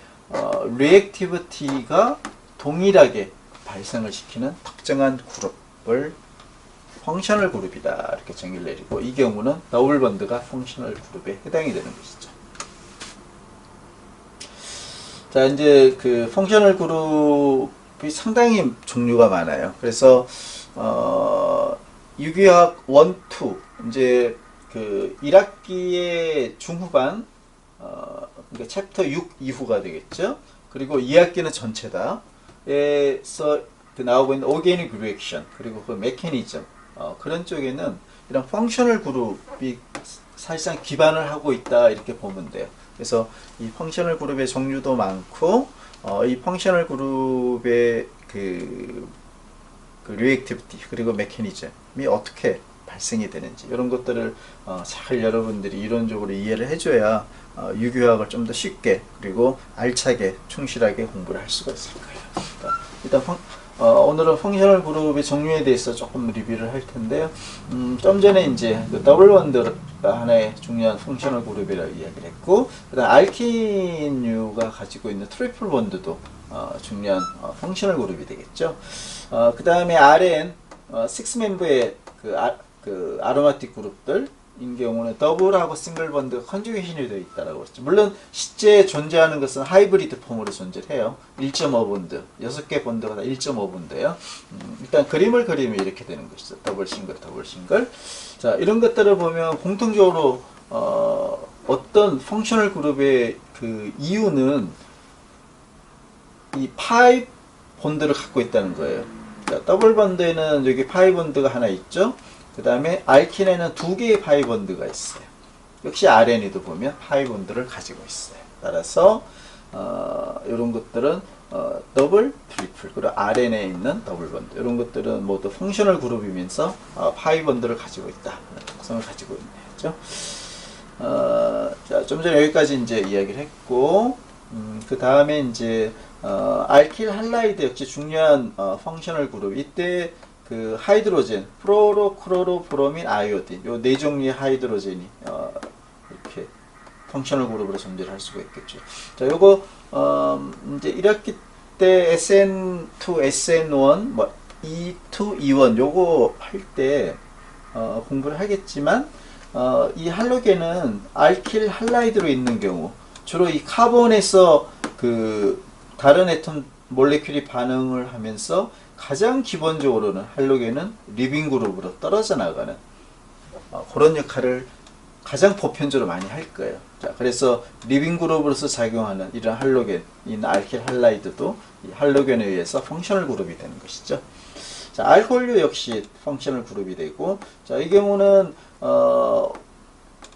리액티비티가 동일하게 발생을 시키는 특정한 그룹을 펑셔널 그룹이다 이렇게 정의를 내리고 이 경우는 더블 본드가 펑셔널 그룹에 해당이 되는 것이죠. 자, 이제 그 펑셔널 그룹이 상당히 종류가 많아요. 그래서 유기화학 1, 2 이제 그 1학기의 중후반 그러니까 챕터 6 이후가 되겠죠. 그리고 2학기는 전체다. 에서 그 나오고 있는 오게닉 리액션 그리고 그 메커니즘 그런 쪽에는 이런 펑셔널 그룹이 사실상 기반을 하고 있다 이렇게 보면 돼요. 그래서 이 펑셔널 그룹의 종류도 많고 이 펑셔널 그룹의 그 리액티비티 그리고 메커니즘이 어떻게 발생이 되는지 이런 것들을 잘 여러분들이 이론적으로 이해를 해줘야 유기화학을 좀 더 쉽게 그리고 알차게 충실하게 공부를 할 수가 있을 거예요. 일단 오늘은 펑셔널 그룹의 종류에 대해서 조금 리뷰를 할 텐데요. 좀 전에 이제 그 더블 본드가 하나의 중요한 펑셔널 그룹이라고 이야기를 했고, 그다음 알킨류가 가지고 있는 트리플 본드도 중요한 펑셔널 그룹이 되겠죠. 그 다음에 RN 6멤버의 그 아로마틱 그룹들 인 경우는 더블하고 싱글 본드가 컨주게이션이 되어 있다라고 했죠. 물론 실제 존재하는 것은 하이브리드 폼으로 존재해요. 1.5 본드, 6개 본드가 다 1.5 본드예요. 일단 그림을 그리면 이렇게 되는 것이죠. 더블 싱글, 더블 싱글. 자, 이런 것들을 보면 공통적으로 어떤 펑셔널 그룹의 그 이유는 이 파이 본드를 갖고 있다는 거예요. 자, 더블 본드에는 여기 파이 본드가 하나 있죠. 그 다음에 알킨에는 두 개의 파이 본드가 있어요. 역시 RN에도 보면 파이 본드를 가지고 있어요. 따라서 이런 것들은 더블, 트리플, 그리고 RN에 있는 더블 본드 이런 것들은 모두 펑셔널 그룹이면서 파이 본드를 가지고 있다. 특성을 가지고 있네요. 그렇죠? 자, 좀 전에 여기까지 이제 이야기를 했고, 그 다음에 이제 알킬 할라이드 역시 중요한 펑셔널 그룹. 이때 그 하이드로젠, 프로로, 크로로, 브로민, 아이오딘 요 네 종류의 하이드로젠이 이렇게 펑셔널 그룹으로 존재를 할 수가 있겠죠. 자, 요거 이제 1학기 때 SN2, SN1, 뭐 E2, E1 요거 할 때 공부를 하겠지만 이 할로겐은 알킬 할라이드로 있는 경우 주로 이 카본에서 그 다른 애톰 몰레큘이 반응을 하면서 가장 기본적으로는 할로겐은 리빙 그룹으로 떨어져 나가는 그런 역할을 가장 보편적으로 많이 할 거예요. 자, 그래서 리빙 그룹으로서 작용하는 이런 할로겐인 알킬 할라이드도 이 할로겐에 의해서 펑셔널 그룹이 되는 것이죠. 자, 알코올류 역시 펑셔널 그룹이 되고, 자, 이 경우는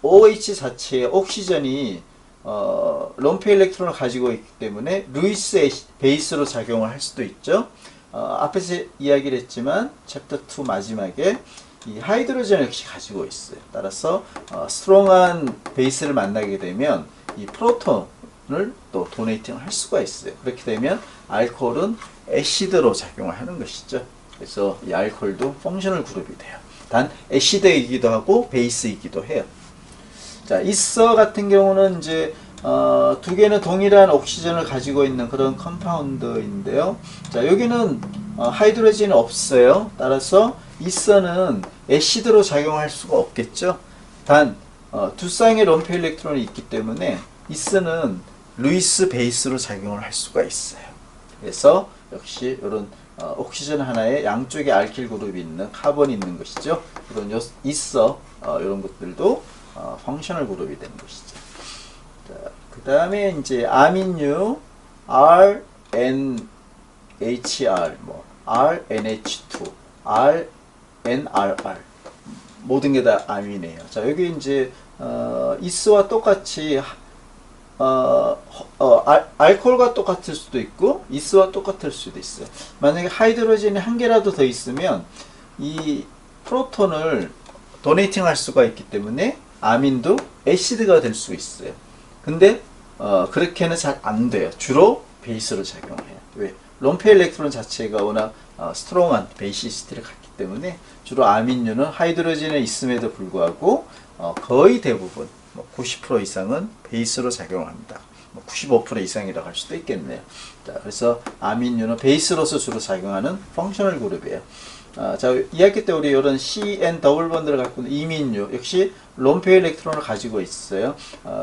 OH 자체의 옥시전이 럼프 일렉트론을 가지고 있기 때문에 루이스 베이스로 작용을 할 수도 있죠. 앞에서 이야기를 했지만 챕터 2 마지막에 이 하이드로젠 역시 가지고 있어요. 따라서 스트롱한 베이스를 만나게 되면 이 프로톤을 또 도네이팅을 할 수가 있어요. 그렇게 되면 알코올은 애시드로 작용을 하는 것이죠. 그래서 이 알코올도 펑셔널 그룹이 돼요. 단 애시드이기도 하고 베이스이기도 해요. 자, 이서 같은 경우는 이제 두 개는 동일한 옥시전을 가지고 있는 그런 컴파운드인데요. 자, 여기는 하이드로젠이 없어요. 따라서 이서는 애시드로 작용할 수가 없겠죠. 단 두 쌍의 럼프 일렉트론이 있기 때문에 이서는 루이스 베이스로 작용을 할 수가 있어요. 그래서 역시 이런 옥시전 하나에 양쪽에 알킬 그룹이 있는 카본이 있는 것이죠. 이런 이서 이런 것들도 펑셔널 그룹이 되는 것이죠. 자, 그 다음에 이제 아민유 RNHR, 뭐 RNH2, RNRR 모든 게 다 아민이에요. 자, 여기 이제 이스와 똑같이 알코올과 똑같을 수도 있고 이스와 똑같을 수도 있어요. 만약에 하이드로젠이 한 개라도 더 있으면 이 프로톤을 도네이팅 할 수가 있기 때문에 아민도 애시드가 될 수 있어요. 근데 그렇게는 잘 안 돼요. 주로 베이스로 작용해요. 왜? 롬페 일렉트론 자체가 워낙 스트롱한 베이시시티를 갖기 때문에 주로 아민유는 하이드로젠에 있음에도 불구하고 거의 대부분 90% 이상은 베이스로 작용합니다. 95% 이상이라고 할 수도 있겠네요. 자, 그래서 아민유는 베이스로서 주로 작용하는 펑셔널 그룹이에요. 자, 2학기 때 우리 이런 CN 더블 번드를 갖고 있는 이민유 역시 롬페 일렉트론을 가지고 있어요.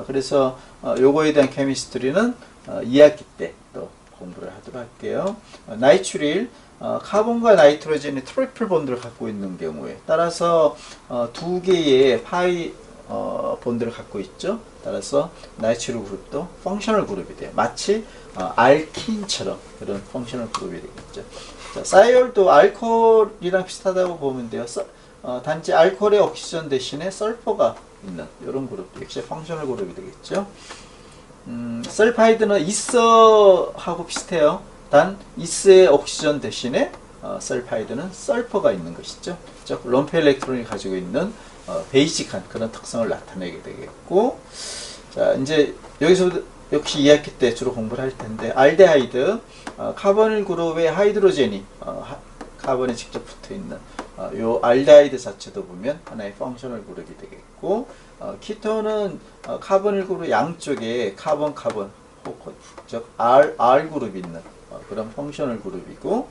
그래서 요거에 대한 케미스트리는 2학기 때 또 공부를 하도록 할게요. 나이트릴 카본과 나이트로젠이 트리플 본드를 갖고 있는 경우에 따라서 두 개의 파이 본드를 갖고 있죠. 따라서 나이트릴 그룹도 펑셔널 그룹이 돼요. 마치 알킨처럼 그런 펑셔널 그룹이 되겠죠. 자, 사이올도 알코올이랑 비슷하다고 보면 돼요. 단지 알코올의 옥시전 대신에 설퍼가 있는 이런 그룹 역시 펑셔널 그룹이 되겠죠. 설파이드는 이스하고 비슷해요. 단 이스의 옥시전 대신에 설파이드는 설퍼가 있는 것이죠. 즉 롬페 일렉트론이 가지고 있는 베이직한 그런 특성을 나타내게 되겠고, 자 이제 여기서 역시 2학기 때 주로 공부를 할 텐데 알데하이드 카보닐 그룹의 하이드로젠이 카본에 직접 붙어 있는 요 알데하이드 자체도 보면 하나의 펑셔널 그룹이 되겠고, 키톤은 카보닐 그룹 양쪽에 카본 즉 R 그룹이 있는 그런 펑셔널 그룹이고,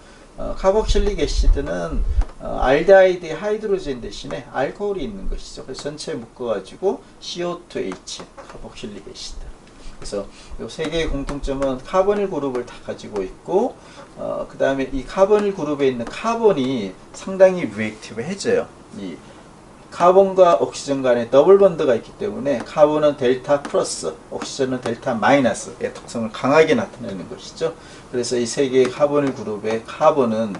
카복실릭 애시드는 알데하이드의 하이드로젠 대신에 알코올이 있는 것이죠. 그래서 전체에 묶어가지고 CO2H 카복실릭 애시드. 그래서 이 세 개의 공통점은 카보닐 그룹을 다 가지고 있고, 그 다음에 이 카보닐 그룹에 있는 카본이 상당히 리액티브해져요. 이 카본과 옥시전 간에 더블 번드가 있기 때문에 카본은 델타 플러스, 옥시전은 델타 마이너스의 특성을 강하게 나타내는 것이죠. 그래서 이 세 개의 카보닐 그룹의 카본은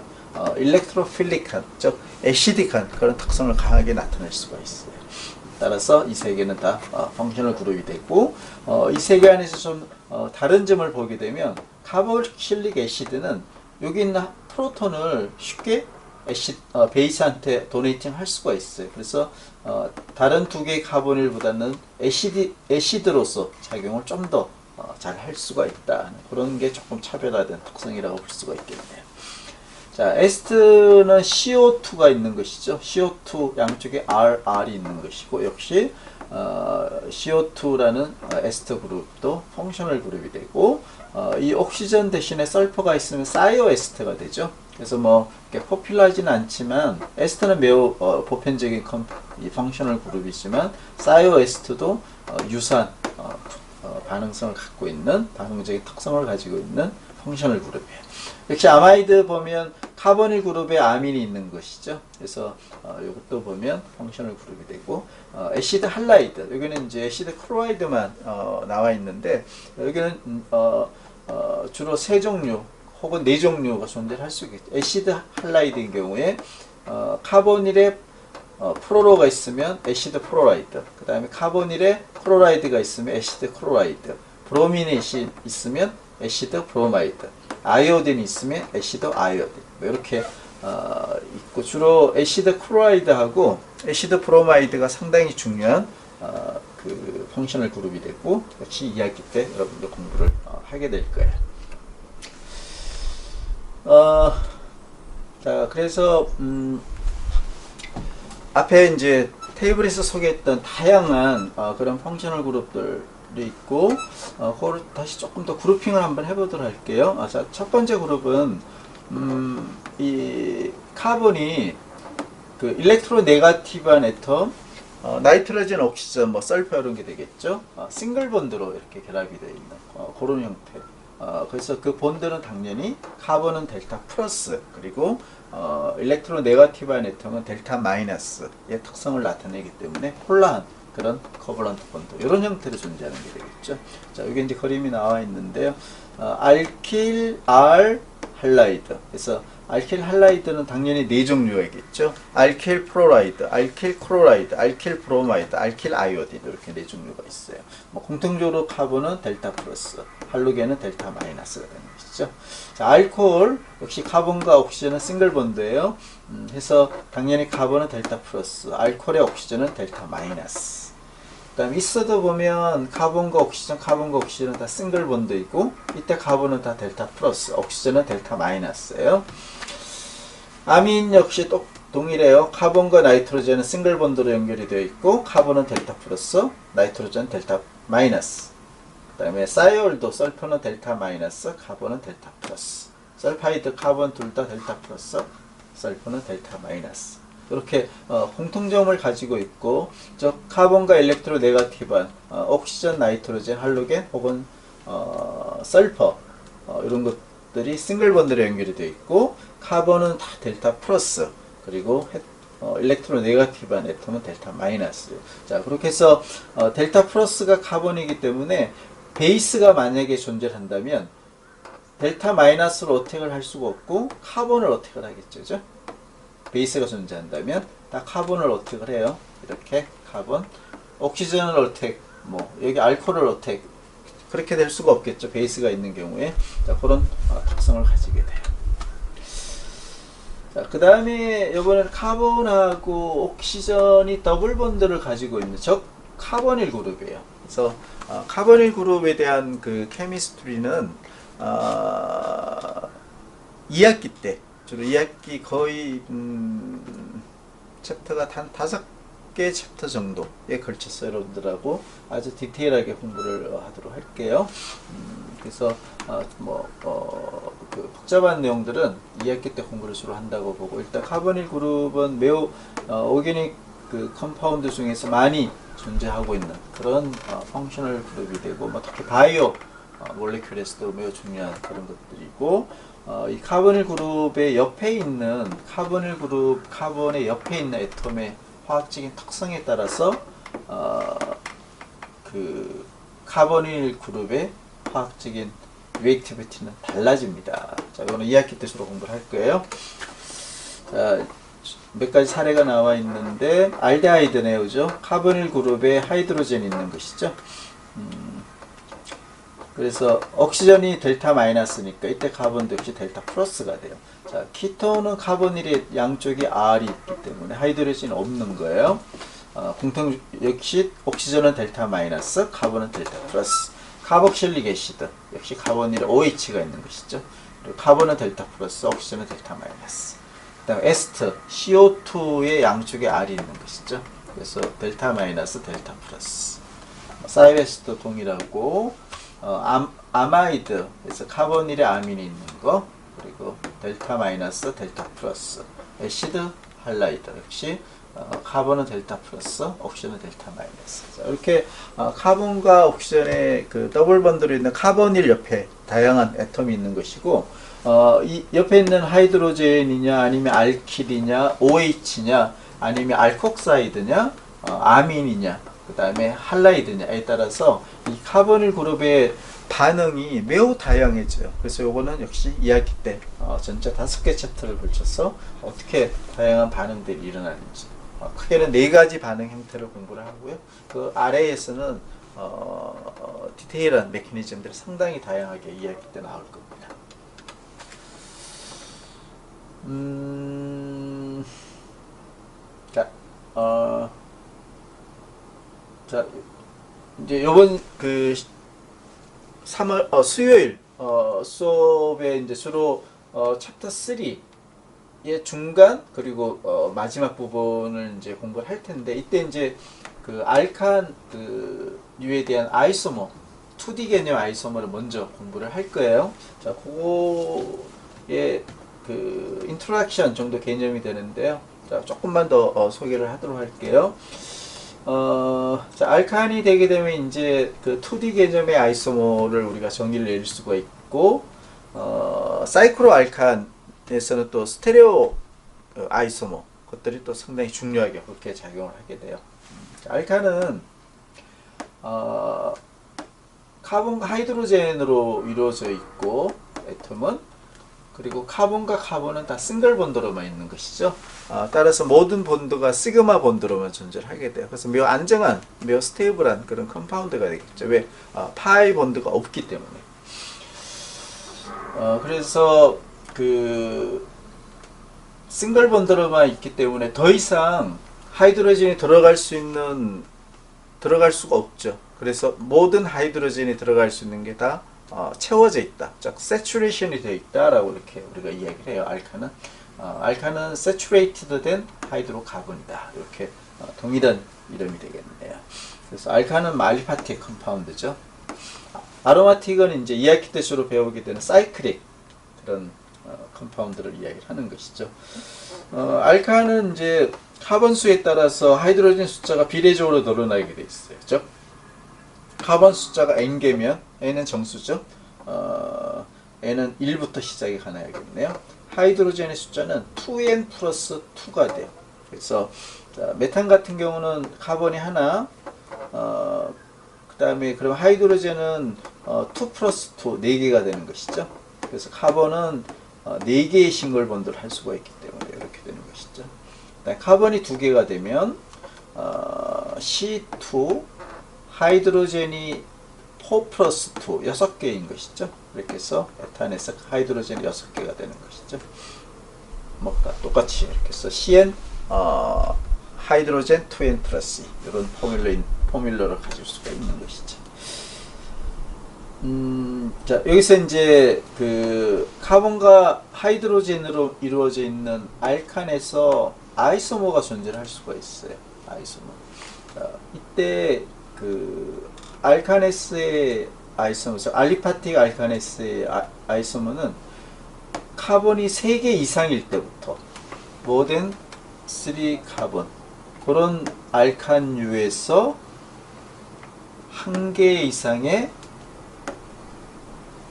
일렉트로필릭한, 즉 애시딕한 그런 특성을 강하게 나타낼 수가 있어요. 따라서 이 세 개는 다 펑셔널 그룹이 되고, 이 세 개 안에서 좀 다른 점을 보게 되면 카복실릭 애시드는 여기 있는 프로톤을 쉽게 베이스한테 도네이팅 할 수가 있어요. 그래서 다른 두 개의 카보닐보다는 애시드로서 작용을 좀 더 잘 할 수가 있다. 그런 게 조금 차별화된 특성이라고 볼 수가 있겠네요. 자, 에스트는 CO2가 있는 것이죠. CO2 양쪽에 RR이 있는 것이고, 역시 CO2라는 에스터 그룹도 펑셔널 그룹이 되고, 이 옥시전 대신에 설퍼가 있으면 사이오 에스터가 되죠. 그래서 뭐 이렇게 포퓰러하지는 않지만 에스터는 매우 보편적인 이 펑셔널 그룹이지만 사이오 에스터도 유사한 반응성을 갖고 있는 반응적인 특성을 가지고 있는 펑셔널 그룹이에요. 역시 아마이드 보면 카보닐 그룹에 아민이 있는 것이죠. 그래서 이것도 보면 펑셔널 그룹이 되고, 애시드 할라이드 여기는 이제 애시드 클로라이드만 나와 있는데, 여기는 주로 세 종류 혹은 네 종류가 존재할 수 있겠죠. 애시드 할라이드인 경우에 카보닐에 프로로가 있으면 애시드 프로라이드, 그 다음에 카보닐에 클로라이드가 있으면 애시드 클로라이드, 브로민이 있으면 애시드 브로마이드, 아이오딘이 있으면 애시드 아이오딘, 이렇게 있고, 주로 애시드 클로라이드하고 애시드 브로마이드가 상당히 중요한 그 펑셔널 그룹이 되고, 역시 2학기 때 여러분들 공부를 하게 될 거예요. 자, 그래서 앞에 이제 테이블에서 소개했던 다양한 그런 펑셔널 그룹들이 있고, 그걸 다시 조금 더 그룹핑을 한번 해보도록 할게요. 자, 첫 번째 그룹은 이 카본이 그 일렉트로 네가티브한 애텀, 나이트로젠, 옥시전, 뭐 설퍼 이런 게 되겠죠. 싱글 본드로 이렇게 결합이 되어 있는 그런 형태. 그래서 그 본드는 당연히 카본은 델타 플러스, 그리고 일렉트로 네가티브한 애텀은 델타 마이너스의 특성을 나타내기 때문에 폴라한 그런 커벌런트 본드 이런 형태로 존재하는 게 되겠죠. 자, 여기 이제 그림이 나와 있는데요. 알킬 R 할라이드. 그래서 알킬 할라이드는 당연히 네 종류이겠죠. 알킬 플로라이드, 알킬 클로라이드, 알킬 브로마이드, 알킬 아이오딘 이렇게 네 종류가 있어요. 뭐 공통적으로 카본은 델타 플러스, 할로겐은 델타 마이너스가 되는 것이죠. 자, 알코올 역시 카본과 옥시전은 싱글 본드예요. 해서 당연히 카본은 델타 플러스, 알코올의 옥시전은 델타 마이너스. 그다음 있어도 보면 카본과 옥시전은 다 싱글 본드이고 이때 카본은 다 델타 플러스, 옥시전은 델타 마이너스예요. 아민 역시 또 동일해요. 카본과 나이트로젠은 싱글 본드로 연결이 되어 있고 카본은 델타 플러스, 나이트로젠은 델타 마이너스. 그다음에 사이올도 설퍼는 델타 마이너스, 카본은 델타 플러스. 설파이드, 카본 둘 다 델타 플러스, 설퍼는 델타 마이너스. 이렇게 공통점을 가지고 있고 즉 카본과 일렉트로 네가티브한 옥시전, 나이트로젠, 할로겐 혹은 설퍼 이런 것들이 싱글 본드로 연결이 되어 있고 카본은 다 델타 플러스 그리고 일렉트로 네가티브한 애톰은 델타 마이너스. 자, 그렇게 해서 델타 플러스가 카본이기 때문에 베이스가 만약에 존재한다면 델타 마이너스로 어택을 할 수가 없고 카본을 어택을 하겠죠. 그죠? 베이스가 존재한다면 다 카본을 어택을 해요. 이렇게 카본, 옥시전을 어택, 뭐 여기 알코올을 어택 그렇게 될 수가 없겠죠. 베이스가 있는 경우에. 자, 그런 특성을 가지게 돼요. 자, 그 다음에 이번에는 카본하고 옥시전이 더블 본드를 가지고 있는 즉 카보닐 그룹이에요. 그래서 카보닐 그룹에 대한 그 케미스트리는 2학기 때 주로 2학기 거의 챕터가 한 5개 챕터 정도에 걸쳐서 여러분들하고 아주 디테일하게 공부를 하도록 할게요. 그래서 그 복잡한 내용들은 2학기 때 공부를 주로 한다고 보고 일단 카보닐 그룹은 매우 오게닉 그 컴파운드 중에서 많이 존재하고 있는 그런 펑셔널 그룹이 되고 뭐 특히 바이오 몰레큘에서도 매우 중요한 그런 것들이고 이 카보닐 그룹의 옆에 있는 카본의 옆에 있는 애톰의 화학적인 특성에 따라서 그 카보닐 그룹의 화학적인 리액티비티는 달라집니다. 자, 이거는 2학기 때 주로 공부를 할 거예요. 자, 몇 가지 사례가 나와 있는데 알데하이드네요, 그죠? 카보닐 그룹에 하이드로젠이 있는 것이죠. 그래서 옥시전이 델타 마이너스니까 이때 카본도 역시 델타 플러스가 돼요. 자, 키톤은 카보닐의 양쪽이 R이 있기 때문에 하이드로젠이 없는 거예요. 역시 옥시전은 델타 마이너스, 카본은 델타 플러스. 카복실릭 애시드 역시 카보닐에 OH가 있는 것이죠. 그리고 카본은 델타 플러스, 옥시전은 델타 마이너스. 그다음 에스터 CO2의 양쪽에 R이 있는 것이죠. 그래서 델타 마이너스, 델타 플러스. 사이레스도 동일하고 아마이드 그래서 카보닐에 아민이 있는 거 그리고 델타 마이너스, 델타 플러스. 애시드 할라이드 역시 카본은 델타 플러스, 옥시전은 델타 마이너스. 자, 이렇게 카본과 옥시전의 그 더블 번드로 있는 카보닐 옆에 다양한 애톰이 있는 것이고 이 옆에 있는 하이드로젠이냐 아니면 알킬이냐 OH냐 아니면 알콕사이드냐 아민이냐 그 다음에 할라이드냐에 따라서 이 카보닐 그룹의 반응이 매우 다양해져요. 그래서 요거는 역시 2학기 때 전체 5개 챕터를 걸쳐서 어떻게 다양한 반응들이 일어나는지 크게는 4가지 반응 형태를 공부를 하고요. 그 아래에서는 디테일한 메커니즘들이 상당히 다양하게 2학기 때 나올 겁니다. 자, 이제 요번 그 3월 수요일 수업에 이제 주로 챕터 3의 중간 그리고 마지막 부분을 이제 공부를 할 텐데 이때 이제 그 알칸 그 류에 대한 아이소머 2D 개념 아이소머를 먼저 공부를 할 거예요. 자, 그거의 그 인트로덕션 정도 개념이 되는데요. 자, 조금만 더 소개를 하도록 할게요. 자, 알칸이 되게 되면 이제 그 2D 개념의 아이소모를 우리가 정의를 내릴 수가 있고, 사이클로 알칸에서는 또 스테레오 아이소모, 것들이 또 상당히 중요하게 그렇게 작용을 하게 돼요. 알칸은 카본과 하이드로젠으로 이루어져 있고 애톰은, 그리고 카본과 카본은 다 싱글 본드로만 있는 것이죠. 따라서 모든 본드가 시그마 본드로만 존재를 하게 돼요. 그래서 매우 안정한, 매우 스테이블한 그런 컴파운드가 되겠죠. 왜? 파이 본드가 없기 때문에. 그래서 그 싱글 본드로만 있기 때문에 더 이상 하이드로젠이 들어갈 수가 없죠. 그래서 모든 하이드로젠이 들어갈 수 있는 게 다 채워져 있다, 즉 세츄레이션이 되어 있다라고 이렇게 우리가 이야기를 해요. 알칸은 알칸은 세츄레이티드 된 하이드로카본이다, 이렇게 동일한 이름이 되겠네요. 그래서 알칸은 말리파틱 컴파운드죠. 아로마틱은 이제 2학기 때 주로 배우게 되는 사이클릭 그런 컴파운드를 이야기를 하는 것이죠. 알칸은 이제 카본 수에 따라서 하이드로젠 숫자가 비례적으로 늘어나게 돼 있어요. 즉 카본 숫자가 n개면 n은 정수죠. n은 1부터 시작이 가능하겠네요. 하이드로젠의 숫자는 2n 플러스 2가 돼요. 그래서 메탄 같은 경우는 카본이 하나, 그 다음에 그럼 하이드로젠은 2 플러스 2, 4개가 되는 것이죠. 그래서 카본은 4개의 싱글 본드를 할 수가 있기 때문에 이렇게 되는 것이죠. 카본이 2개가 되면 C2, 하이드로젠이 4 플러스 2, 6개인 것이죠. 이렇게 해서 에탄에서 하이드로젠이 6개가 되는 것이죠. 뭐 똑같이 이렇게 해서 CN 하이드로젠 2N 플러스 이런 포뮬러를 가질 수가 있는 것이죠. 자, 여기서 이제 그 카본과 하이드로젠으로 이루어져 있는 알칸에서 아이소모가 존재를 할 수가 있어요. 아이소모. 자, 이때 그 알카네스의 아이소모, 알리파틱 알카네스의 아이소모는 카본이 3개 이상일 때부터 모든 3 카본 그런 알칸유에서 1개 이상의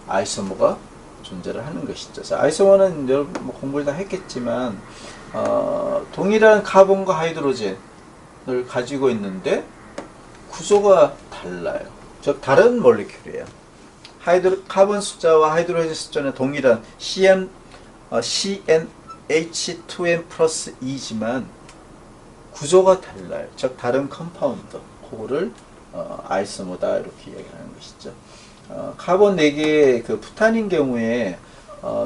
아이소모가 존재를 하는 것이죠. 자, 아이소모는 여러분 뭐 공부를 다 했겠지만 동일한 카본과 하이드로젠을 가지고 있는데 구조가 달라요. 즉 다른 몰리큘이에요. 카본 숫자와 하이드로젠 숫자는 동일한 CnH2n 플러스 2지만 구조가 달라요. 즉 다른 컴파운드, 그거를 아이소모다 이렇게 이야기하는 것이죠. 카본 4개의 그 부탄인 경우에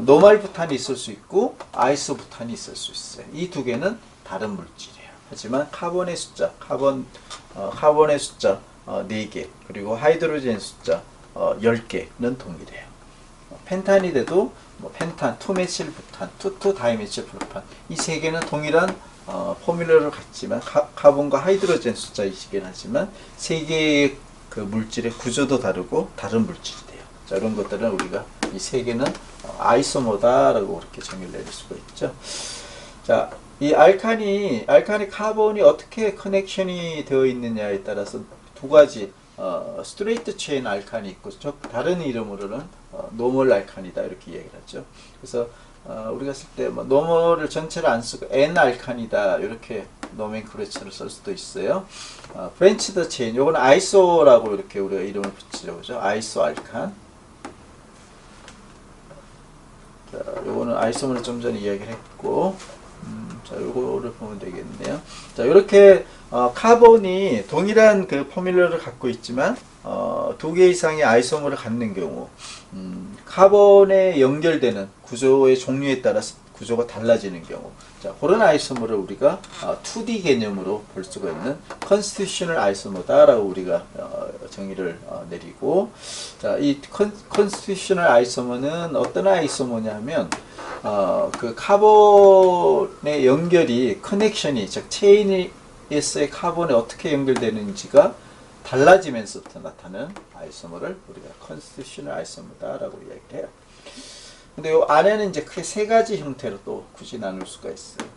노말 부탄이 있을 수 있고 아이소 부탄이 있을 수 있어요. 이 두 개는 다른 물질이에요. 하지만 카본의 숫자, 카본의 숫자 4개, 그리고 하이드로젠 숫자 10개는 동일해요. 펜탄이 돼도 뭐 펜탄, 2메칠 부탄, 2 다이메칠 프로판, 이 3개는 동일한 포뮬러를 갖지만 카본과 하이드로젠 숫자이시긴 하지만 3개의 그 물질의 구조도 다르고 다른 물질이 돼요. 자, 이런 것들은 우리가 이 3개는 아이소모다라고 이렇게 정의를 내릴 수가 있죠. 자, 이 알칸이 카본이 어떻게 커넥션이 되어 있느냐에 따라서 두 가지 스트레이트 체인 알칸이 있고 다른 이름으로는 노멀 알칸이다 이렇게 얘기를 하죠. 그래서 우리가 쓸 때 뭐 노멀을 전체를 안 쓰고 N 알칸이다 이렇게 노멘클레처를 쓸 수도 있어요. 브랜치드 체인, 요건 아이소라고 이렇게 우리가 이름을 붙이려고 하죠. 아이소 알칸. 자, 요거는 아이소문을 좀 전에 이야기를 했고, 자, 요거를 보면 되겠네요. 자, 이렇게 카본이 동일한 그 포뮬러를 갖고 있지만 2개 이상의 아이소모를 갖는 경우, 카본에 연결되는 구조의 종류에 따라서 구조가 달라지는 경우, 자, 그런 아이소모를 우리가 2D 개념으로 볼 수가 있는 constitutional 아이소모다라고 우리가 정의를 내리고, 자, 이 constitutional 아이소모는 어떤 아이소모냐 하면 그 카본의 연결이 커넥션이, 즉 체인에서의 카본에 어떻게 연결되는지가 달라지면서부터 나타나는 아이소모를 우리가 constitutional 아이소모다라고 이야기해요. 근데 이 안에는 이제 크게 3가지 형태로 또 굳이 나눌 수가 있어요.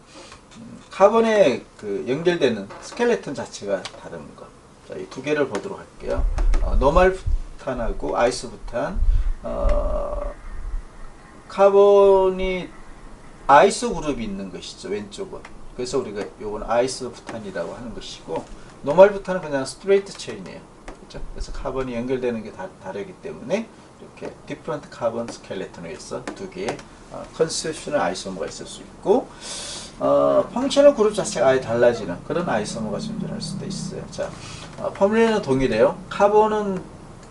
카본에 그 연결되는 스켈레톤 자체가 다른 것. 자, 이 2개를 보도록 할게요. 노멀 부탄하고 아이소 부탄. 카본이 아이소 그룹이 있는 것이죠, 왼쪽은. 그래서 우리가 요건 아이소 부탄이라고 하는 것이고, 노멀부터는 그냥 스트레이트 체인이에요. 그렇죠? 그래서 카본이 연결되는 게 다르기 때문에 이렇게 디퍼런트 카본 스켈레톤에 의해서 두 개의 컨스티튜셔널 아이소머가 있을 수 있고, 펑셔널 그룹 자체가 아예 달라지는 그런 아이소머가 존재할 수도 있어요. 자, 포뮬레는 동일해요. 카본은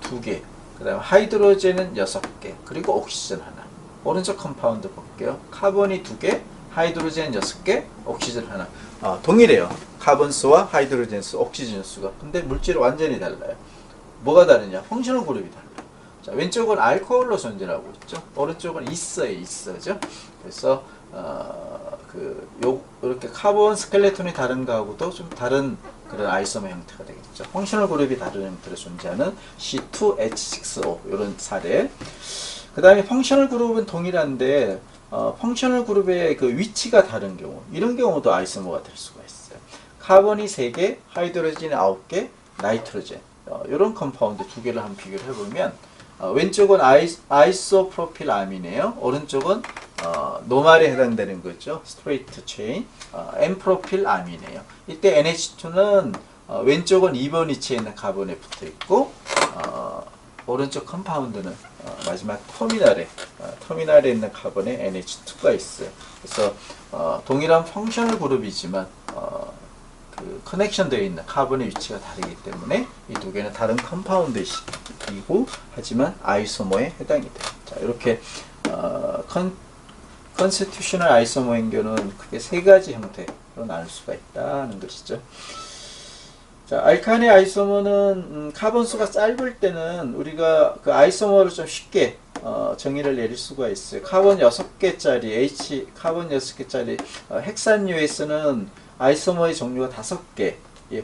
2개, 그 다음에 하이드로젠은 6개, 그리고 옥시전 하나. 오른쪽 컴파운드 볼게요. 카본이 2개, 하이드로젠 6개, 옥시전 하나. 동일해요. 카본수와 하이드로젠 수, 옥시전 수가. 근데 물질이 완전히 달라요. 뭐가 다르냐? 펑셔널 그룹이 달라요. 자, 왼쪽은 알코올로 존재하고 있죠. 오른쪽은 있어죠. 그래서 이렇게 카본 스켈레톤이 다른 거하고도 좀 다른 그런 아이소머 형태가 되겠죠. 펑셔널 그룹이 다른 형태로 존재하는 C2H6O 이런 사례. 그 다음에 펑셔널 그룹은 동일한데 펑셔널 그룹의 그 위치가 다른 경우, 이런 경우도 아이소머가 될 수가 있어요. 카본이 3개, 하이드로젠이 9개, 나이트로젠. 이런 컴파운드 2개를 한번 비교를 해보면 왼쪽은 아이소프로필아민이에요. 오른쪽은 노말에 해당되는 거죠. 스트레이트 체인, N프로필아민이에요. 이때 NH2는 왼쪽은 2번 위치에 있는 카본에 붙어 있고, 오른쪽 컴파운드는 마지막 터미널에 있는 카본에 NH2가 있어요. 그래서 동일한 펑셔널 그룹이지만 그 커넥션 되어 있는 카본의 위치가 다르기 때문에 이 두 개는 다른 컴파운드이고 하지만 아이소머에 해당이 돼요. 자, 이렇게 컨스티튜셔널 아이소머 연결은 크게 3가지 형태로 나눌 수가 있다는 것이죠. 자, 알칸의 아이소머는 카본 수가 짧을 때는 우리가 그 아이소머를 좀 쉽게 정의를 내릴 수가 있어요. 카본 6개짜리 카본 6개짜리 헥산유에서는 아이소머의 종류가 5개에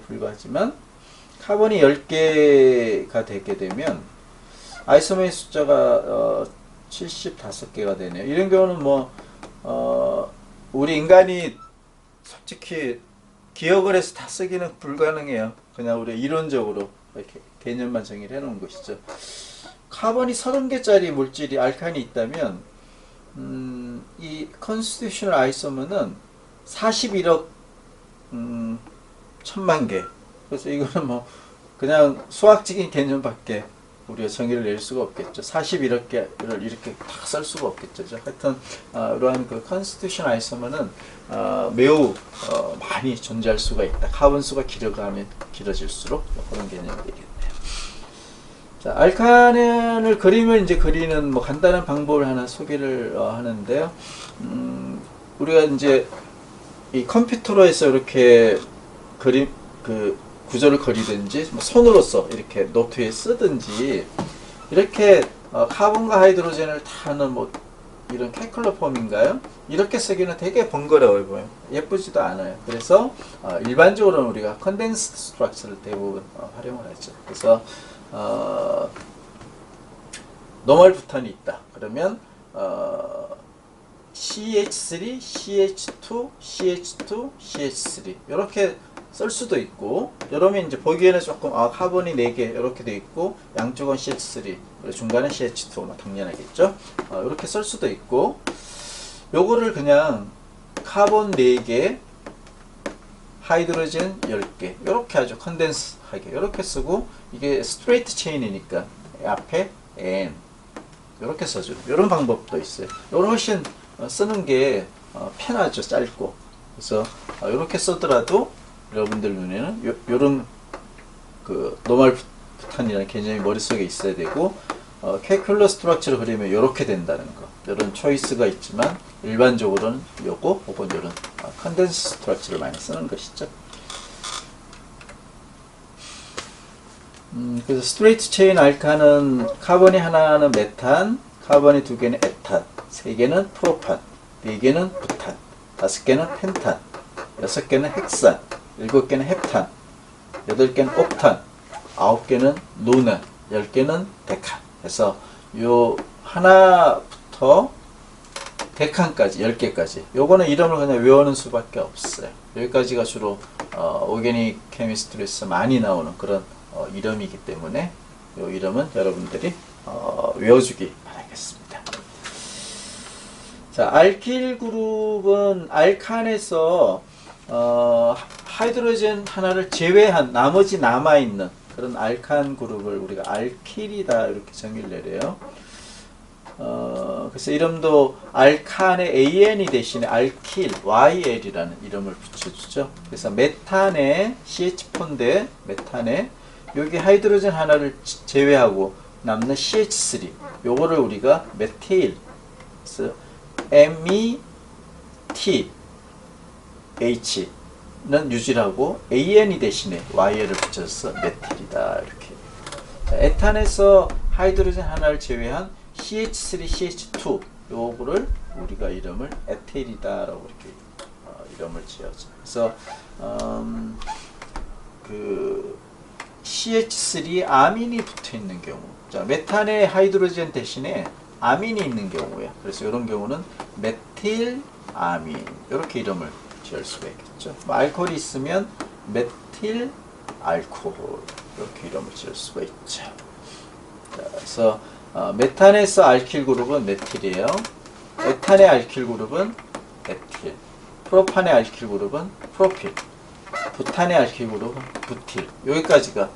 불과하지만 카본이 10개가 되게 되면 아이소머의 숫자가 75개가 되네요. 이런 경우는 우리 인간이 솔직히 기억을 해서 다 쓰기는 불가능해요. 그냥 우리 이론적으로 이렇게 개념만 정의를 해놓은 것이죠. 카본이 30개짜리 물질이 알칸이 있다면 이 컨스티튜셔널 아이소머는 41억 1000만 개. 그래서 이거는 그냥 수학적인 개념밖에 우리가 정의를 낼 수가 없겠죠. 41억 개를 이렇게 다 쓸 수가 없겠죠. 하여튼 이러한 그 컨스티튜션 아이소머는 매우 많이 존재할 수가 있다. 카본 수가 길어가면 길어질수록 그런 개념이 되겠네요. 자, 알칸을 그림을 이제 그리는 간단한 방법을 하나 소개를 하는데요. 우리가 이제 이 컴퓨터로 해서 이렇게 구조를 그리든지 손으로서 이렇게 노트에 쓰든지 이렇게 카본과 하이드로젠을 다 하는 이런 캘큘러 폼인가요? 이렇게 쓰기는 되게 번거로워 보여요. 예쁘지도 않아요. 그래서 일반적으로는 우리가 컨덴스 스트럭처를 대부분 활용을 하죠. 그래서 노멀 부탄이 있다. 그러면 CH3, CH2, CH2, CH3 이렇게 쓸 수도 있고, 여러분 이제 보기에는 조금 카본이 4개 이렇게 돼 있고 양쪽은 CH3 그리고 중간에 CH2가 당연하겠죠. 이렇게 쓸 수도 있고, 요거를 그냥 카본 4개 하이드로젠 10개 이렇게 아주 컨덴스하게 이렇게 쓰고, 이게 스트레이트 체인이니까 앞에 N 이렇게 써줘. 이런 방법도 있어요. 요런 훨씬 쓰는 게 편하죠. 짧고. 그래서 이렇게 쓰더라도 여러분들 눈에는 요런 그 노멀 부탄이라는 개념이 머릿속에 있어야 되고, 캘큘러 스트럭처를 그리면 이렇게 된다는 거. 이런 초이스가 있지만 일반적으로는 요거 혹은 요런 컨덴스 스트럭처를 많이 쓰는 것이죠. 그래서 스트레이트 체인 알칸은 카본이 하나는 메탄, 카본이 2개는 에탄, 3개는 프로판, 4개는 부탄, 5개는 펜탄, 6개는 헥산, 7개는 헵탄, 8개는 옥탄, 9개는 노난, 10개는 데칸. 그래서 요 하나부터 데칸까지 10개까지 요거는 이름을 그냥 외우는 수밖에 없어요. 여기까지가 주로 오게닉 케미스트리에서 많이 나오는 그런 이름이기 때문에 요 이름은 여러분들이 외워주기 바라겠습니다. 자, 알킬 그룹은 알칸에서 하이드로젠 하나를 제외한 나머지 남아있는 그런 알칸 그룹을 우리가 알킬이다 이렇게 정의를 내려요. 그래서 이름도 알칸의 AN이 대신에 알킬 YL이라는 이름을 붙여주죠. 그래서 메탄의 CH4인데 메탄에 여기 하이드로젠 하나를 제외하고 남는 CH3 요거를 우리가 메틸 그래서 METH 는 유지하고 AN이 대신에 YL을 붙여서 메틸이다 이렇게. 에탄에서 하이드로젠 하나를 제외한 CH3, CH2 요거를 우리가 이름을 에틸이다라고 이렇게 이름을 지어죠. 그래서 그 CH3 아민이 붙어 있는 경우, 자 메탄의 하이드로젠 대신에 아민이 있는 경우에, 그래서 이런 경우는 메틸 아민 이렇게 이름을 지을 수가 있겠죠. 알코올이 있으면 메틸 알코올 이렇게 이름을 지을 수가 있죠. 자, 그래서 메탄에서 알킬 그룹은 메틸이에요. 에탄의 알킬 그룹은 에틸. 프로판의 알킬 그룹은 프로필. 부탄의 알킬 그룹은 부틸. 여기까지가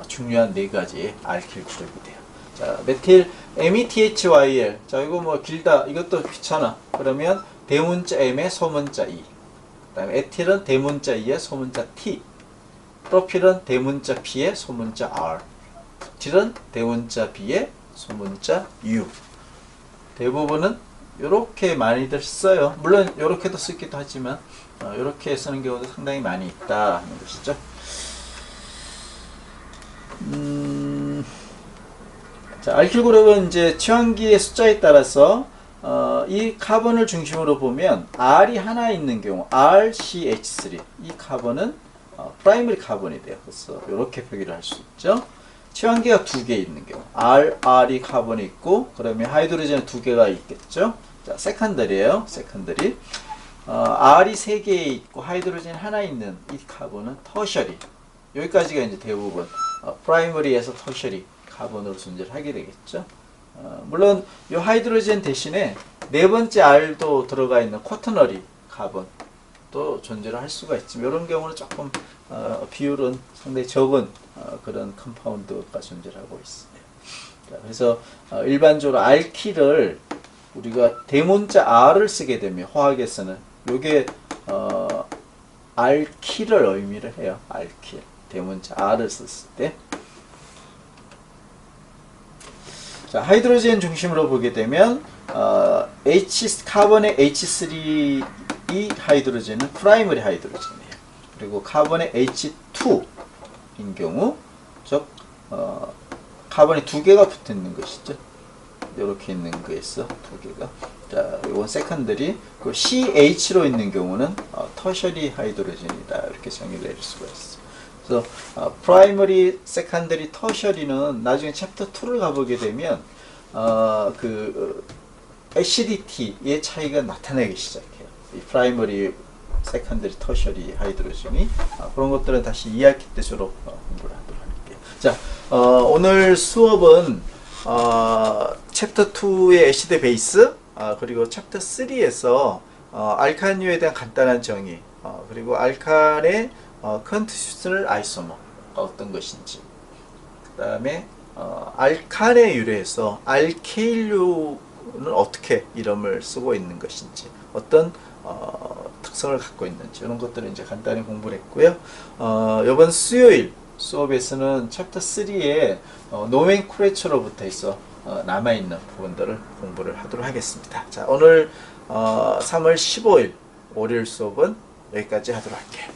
중요한 네 가지의 알킬 그룹이 돼요. 자, 메틸 METHYL. 자, 이거 뭐 길다. 이것도 귀찮아. 그러면 대문자 M에 소문자 E. 그다음에 에틸은 대문자 E에 소문자 T. 프로필은 대문자 P에 소문자 R. 부틸은 대문자 B에 소문자 U. 대부분은 이렇게 많이들 써요. 물론 이렇게도 쓰기도 하지만 이렇게 쓰는 경우도 상당히 많이 있다 하는 것이죠. 자, 알킬 그룹은 이제 취환기의 숫자에 따라서 이 카본을 중심으로 보면 R이 하나 있는 경우 RCH3 이 카본은 프라이머리 카본이 돼요. 그래서 이렇게 표기를 할 수 있죠. 취환기가 두 개 있는 경우 R이 카본이 있고 그러면 하이드로젠 두 개가 있겠죠. 자, 세컨더리예요. 세컨더리. R이 세 개 있고 하이드로젠 하나 있는 이 카본은 터셔리. 여기까지가 이제 대부분 프라이머리에서 터셔리 카본으로 존재를 하게 되겠죠. 물론 이 하이드로젠 대신에 네 번째 R도 들어가 있는 쿼터너리 카본도 존재를 할 수가 있지만 이런 경우는 조금 비율은 상당히 적은 그런 컴파운드가 존재를 하고 있습니다. 자, 그래서 일반적으로 알킬을 우리가 대문자 R을 쓰게 되면 화학에서는 이게 알킬을 의미를 해요. 알킬 대문자 R을 썼을 때. 자, 하이드로젠 중심으로 보게 되면 카본의 H3 이 하이드로젠은 프라이머리 하이드로젠이에요. 그리고 카본의 H2인 경우 즉 카본이 두 개가 붙어 있는 것이죠. 이렇게 있는 거에서 두 개가. 자, 이건 세컨더리. 그 CH로 있는 경우는 터셔리 하이드로젠이다 이렇게 정의를 내릴 수가 있어요. 그래서 프라이머리, 세컨더리, 터셔리는 나중에 챕터 2를 가보게 되면 그 acidity의 차이가 나타나기 시작해요. 이 프라이머리, 세컨더리, 터셔리 하이드로젠이 그런 것들은 다시 2학기 때 주로 공부를 하도록 할게요. 자, 오늘 수업은 챕터 2의 애시드 베이스 그리고 챕터 3에서 알칸유에 대한 간단한 정의 그리고 알칸의 컨디셔널 아이소머 어떤 것인지 그 다음에 알칸에 유래해서 알케일류는 어떻게 이름을 쓰고 있는 것인지 어떤 특성을 갖고 있는지 이런 것들을 이제 간단히 공부를 했고요. 이번 수요일 수업에서는 챕터 3의 노멘클레처로부터 해서 남아있는 부분들을 공부를 하도록 하겠습니다. 자, 오늘 3월 15일 월요일 수업은 여기까지 하도록 할게요.